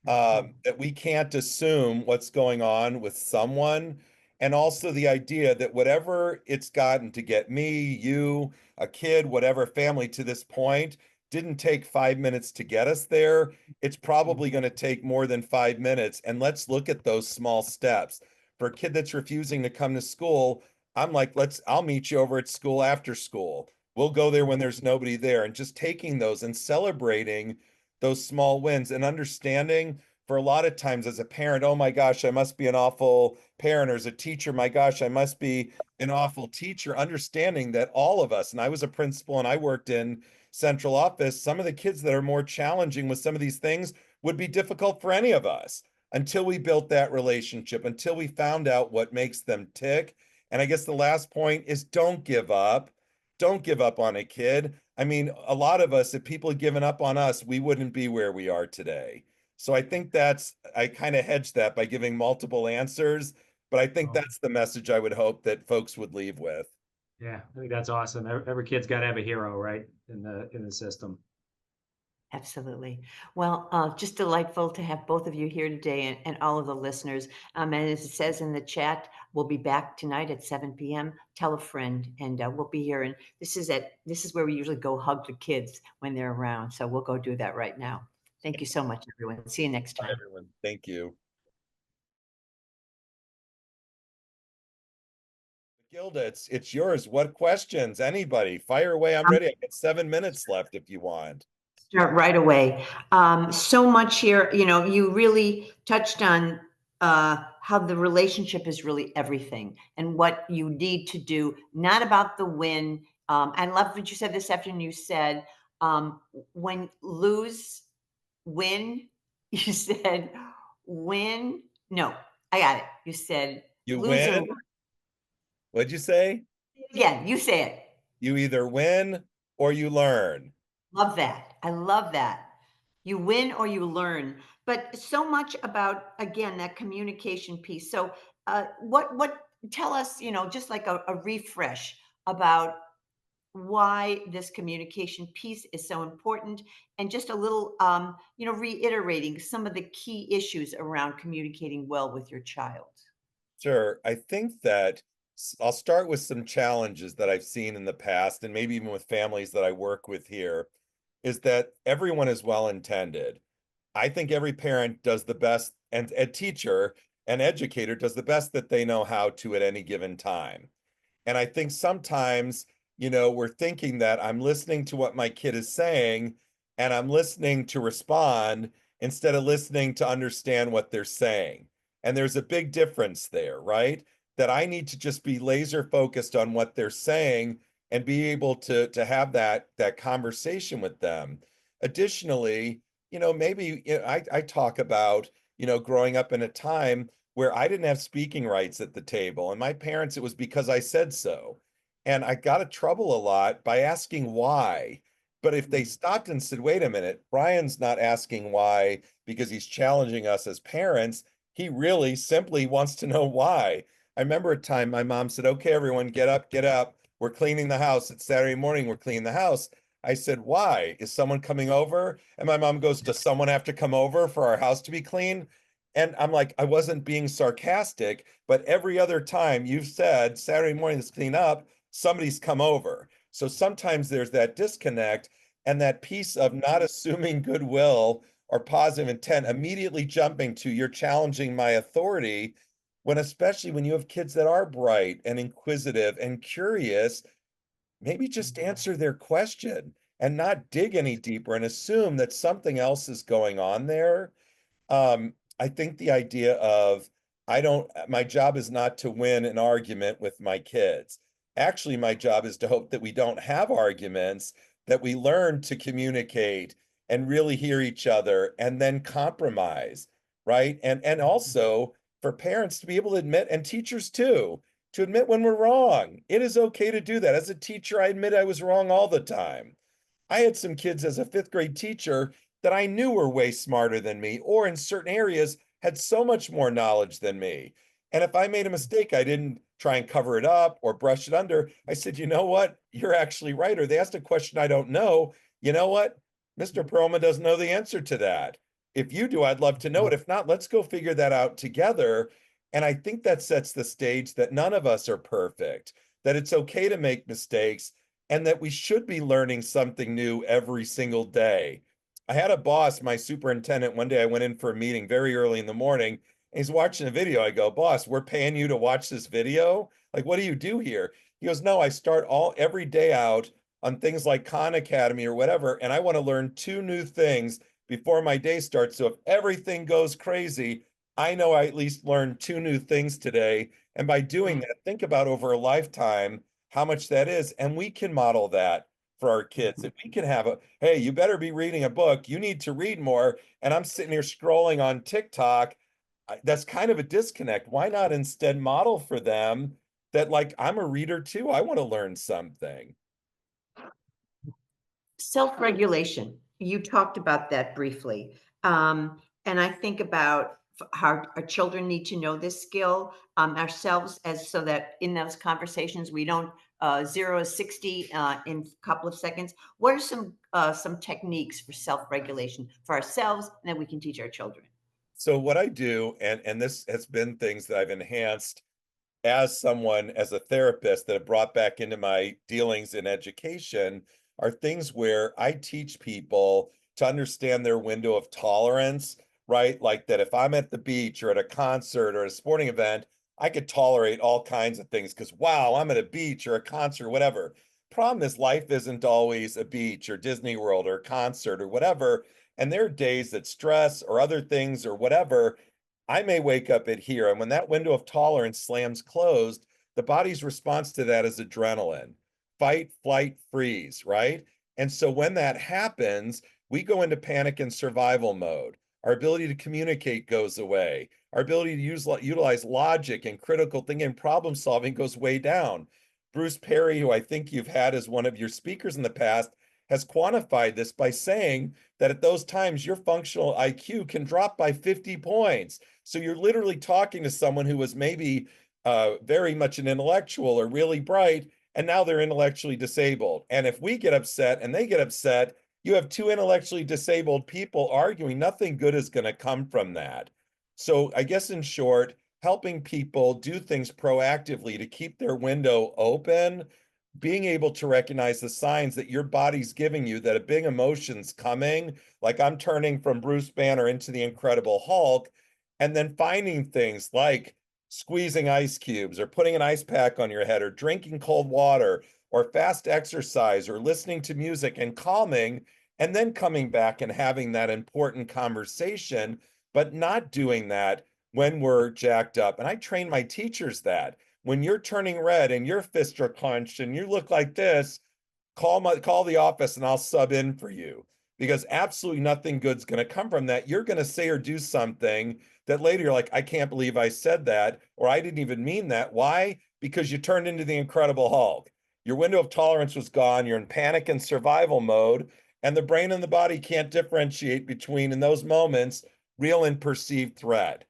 that we can't assume what's going on with someone. And also the idea that whatever it's gotten to get me, you, a kid, whatever family to this point, didn't take 5 minutes to get us there. It's probably going to take more than 5 minutes. And let's look at those small steps. For a kid that's refusing to come to school, I'm like, I'll meet you over at school after school. We'll go there when there's nobody there. And just taking those and celebrating those small wins, and understanding, for a lot of times as a parent, oh my gosh, I must be an awful parent, or as a teacher, my gosh, I must be an awful teacher. Understanding that all of us, and I was a principal and I worked in central office, some of the kids that are more challenging with some of these things would be difficult for any of us, until we built that relationship, until we found out what makes them tick. And I guess the last point is, don't give up. Don't give up on a kid. I mean, a lot of us, if people had given up on us, we wouldn't be where we are today. So I think I kind of hedged that by giving multiple answers, but I think that's the message I would hope that folks would leave with. Yeah, I think that's awesome. Every kid's got to have a hero, right? In the system. Absolutely. Well, just delightful to have both of you here today and all of the listeners. And as it says in the chat, we'll be back tonight at 7 p.m. Tell a friend, and we'll be here. And this is where we usually go hug the kids when they're around. So we'll go do that right now. Thank you so much, everyone. See you next Bye, time. everyone. Thank you. Gilda, it's yours. What questions? Anybody? Fire away. I'm ready. I got 7 minutes left if you want. Start right away. So much here. You know, you really touched on how the relationship is really everything and what you need to do, not about the win. I love what you said this afternoon. You said, when lose, win, you said, win. No, I got it. You said, You lose or win? What'd you say? again, you say it. You either win or you learn. Love that. I love that. You win or you learn, but so much about, again, that communication piece. So, tell us, just like a refresh about why this communication piece is so important, and just a little, reiterating some of the key issues around communicating well with your child. Sure. I think that I'll start with some challenges that I've seen in the past, and maybe even with families that I work with here, is that everyone is well intended. I think every parent does the best, and a teacher and educator does the best that they know how to at any given time. And I think sometimes, we're thinking that I'm listening to what my kid is saying and I'm listening to respond instead of listening to understand what they're saying. And there's a big difference there, right? That I need to just be laser focused on what they're saying and be able to have that conversation with them. Additionally, maybe I talk about, growing up in a time where I didn't have speaking rights at the table. And my parents, it was because I said so. And I got in trouble a lot by asking why. But if they stopped and said, wait a minute, Bryan's not asking why because he's challenging us as parents. He really simply wants to know why. I remember a time my mom said, okay, everyone, get up, get up. We're cleaning the house. It's Saturday morning. We're cleaning the house. I said, why? Is someone coming over? And my mom goes, does someone have to come over for our house to be clean? And I'm like, I wasn't being sarcastic, but every other time you've said Saturday morning, let's clean up, somebody's come over. So sometimes there's that disconnect and that piece of not assuming goodwill or positive intent, immediately jumping to you're challenging my authority, when especially when you have kids that are bright and inquisitive and curious, maybe just answer their question and not dig any deeper and assume that something else is going on there. I think the idea of my job is not to win an argument with my kids. Actually, my job is to hope that we don't have arguments, that we learn to communicate and really hear each other and then compromise, right? And also for parents to be able to admit, and teachers too, to admit when we're wrong. It is okay to do that. As a teacher, I admit I was wrong all the time. I had some kids as a fifth grade teacher that I knew were way smarter than me, or in certain areas had so much more knowledge than me. And if I made a mistake, I didn't try and cover it up or brush it under. I said, you know what? You're actually right. Or they asked a question I don't know. You know what? Mr. Pearlman doesn't know the answer to that. If you do, I'd love to know it. If not, let's go figure that out together. And I think that sets the stage that none of us are perfect, that it's okay to make mistakes, and that we should be learning something new every single day. I had a boss, my superintendent, one day I went in for a meeting very early in the morning, and he's watching a video. I go, boss, we're paying you to watch this video? Like, what do you do here? He goes, no, I start every day out on things like Khan Academy or whatever, and I want to learn 2 new things before my day starts. So if everything goes crazy, I know I at least learned 2 new things today. And by doing that, think about over a lifetime how much that is. And we can model that for our kids. If we can have hey, you better be reading a book, you need to read more. And I'm sitting here scrolling on TikTok. That's kind of a disconnect. Why not instead model for them that, like, I'm a reader too? I want to learn something. Self-regulation. You talked about that briefly. And I think about how our children need to know this skill, ourselves, as so that in those conversations we don't 0 to 60 in a couple of seconds. What are some techniques for self-regulation for ourselves, and that we can teach our children? So what I do, and this has been things that I've enhanced as someone, as a therapist that have brought back into my dealings in education, are things where I teach people to understand their window of tolerance, right? Like that if I'm at the beach or at a concert or a sporting event, I could tolerate all kinds of things because wow, I'm at a beach or a concert, whatever. Problem is life isn't always a beach or Disney World or a concert or whatever. And there are days that stress or other things or whatever I may wake up at here, and when that window of tolerance slams closed, the body's response to that is adrenaline, fight, flight, freeze, right? And so when that happens, we go into panic and survival mode. Our ability to communicate goes away. Our ability to utilize logic and critical thinking and problem solving goes way down. Bruce Perry, who I think you've had as one of your speakers in the past, has quantified this by saying that at those times your functional IQ can drop by 50 points. So you're literally talking to someone who was maybe very much an intellectual or really bright, and now they're intellectually disabled. And if we get upset and they get upset, you have two intellectually disabled people arguing. Nothing good is going to come from that. So I guess in short, helping people do things proactively to keep their window open, being able to recognize the signs that your body's giving you that a big emotion's coming, like I'm turning from Bruce Banner into the Incredible Hulk, and then finding things like squeezing ice cubes or putting an ice pack on your head or drinking cold water or fast exercise or listening to music and calming, and then coming back and having that important conversation, but not doing that when we're jacked up. And I train my teachers that when you're turning red and your fists are clenched and you look like this, call the office and I'll sub in for you, because absolutely nothing good's going to come from that. You're going to say or do something that later you're like, I can't believe I said that, or I didn't even mean that. Why? Because you turned into the Incredible Hulk. Your window of tolerance was gone. You're in panic and survival mode, and the brain and the body can't differentiate between, in those moments, real and perceived threat.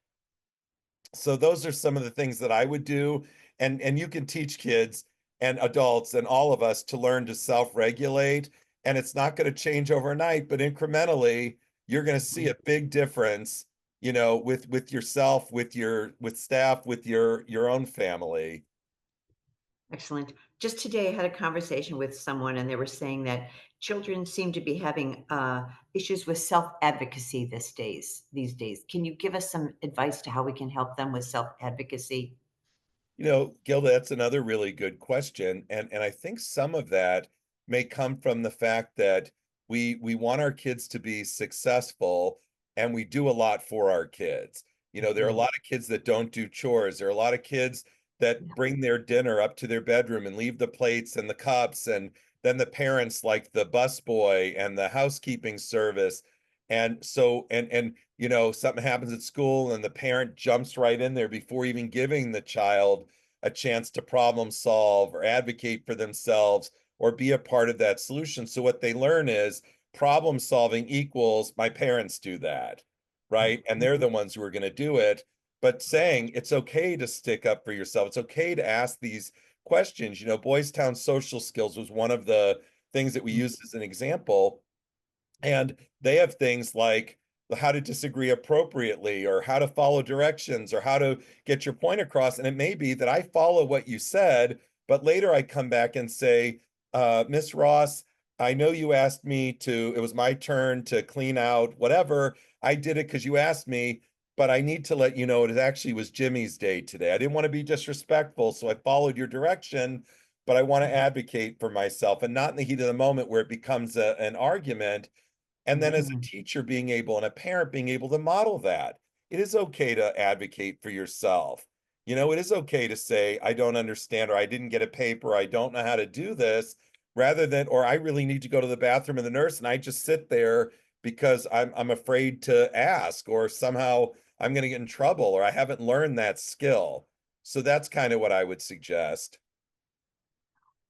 So those are some of the things that I would do. And you can teach kids and adults and all of us to learn to self-regulate. And it's not going to change overnight, but incrementally, you're going to see a big difference, with yourself, with staff, with your own family. Excellent. Just today, I had a conversation with someone, and they were saying that children seem to be having issues with self-advocacy these days. Can you give us some advice to how we can help them with self-advocacy? Gilda, that's another really good question. And I think some of that may come from the fact that we want our kids to be successful and we do a lot for our kids. There are a Mhm. lot of kids that don't do chores. There are a lot of kids that Yeah. bring their dinner up to their bedroom and leave the plates and the cups, and then the parents like the busboy and the housekeeping service. And so something happens at school and the parent jumps right in there before even giving the child a chance to problem solve or advocate for themselves or be a part of that solution. So what they learn is problem solving equals my parents do that, right? And they're the ones who are going to do it. But saying it's okay to stick up for yourself, it's okay to ask these questions. Boys Town social skills was one of the things that we used as an example, and they have things like how to disagree appropriately or how to follow directions or how to get your point across. And it may be that I follow what you said, but later I come back and say, Miss Ross, I know you asked me it was my turn to clean out whatever. I did it because you asked me, but I need to let you know it actually was Jimmy's day today. I didn't want to be disrespectful, so I followed your direction, but I want to advocate for myself and not in the heat of the moment where it becomes an argument. And then as a Mhm. teacher being able and a parent being able to model that. It is okay to advocate for yourself. It is okay to say, I don't understand, or I didn't get a paper, I don't know how to do this, rather than, or I really need to go to the bathroom and the nurse, and I just sit there because I'm afraid to ask, or somehow I'm going to get in trouble, or I haven't learned that skill. So that's kind of what I would suggest.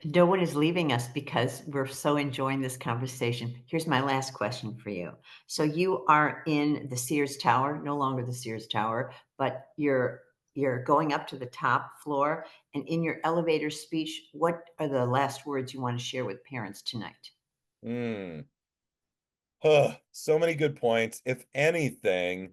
No one is leaving us because we're so enjoying this conversation. Here's my last question for you. So you are in the Sears Tower, no longer the Sears Tower, but you're you're going up to the top floor, and in your elevator speech, what are the last words you want to share with parents tonight? Mm. Huh, so many good points. If anything,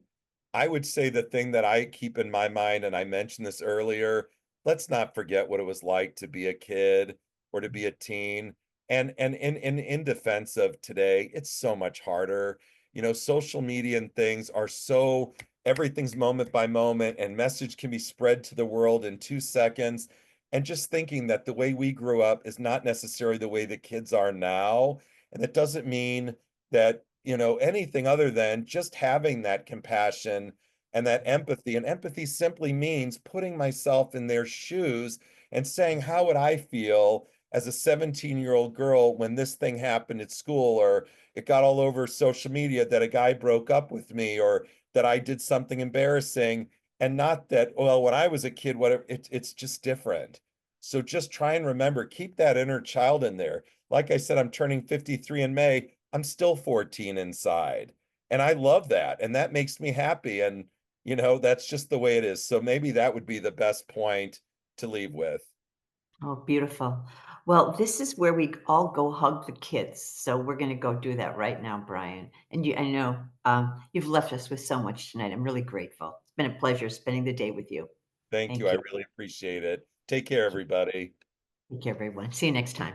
I would say the thing that I keep in my mind, and I mentioned this earlier, let's not forget what it was like to be a kid or to be a teen. And in defense of today, it's so much harder. You know, social media and things are so everything's moment by moment, and message can be spread to the world in 2 seconds. And just thinking that the way we grew up is not necessarily the way the kids are now. And it doesn't mean that anything other than just having that compassion and that empathy. And empathy simply means putting myself in their shoes and saying, how would I feel as a 17-year-old girl when this thing happened at school, or it got all over social media that a guy broke up with me, or that I did something embarrassing. And not that, well, when I was a kid, whatever, it's just different. So just try and remember, keep that inner child in there. Like I said, I'm turning 53 in May. I'm still 14 inside. And I love that. And that makes me happy. And, that's just the way it is. So maybe that would be the best point to leave with. Oh, beautiful. Well, this is where we all go hug the kids. So we're going to go do that right now, Brian. And I know you've left us with so much tonight. I'm really grateful. It's been a pleasure spending the day with you. Thank you. Thank I you. really appreciate it. Take care, everybody. Take care, everyone. See you next time.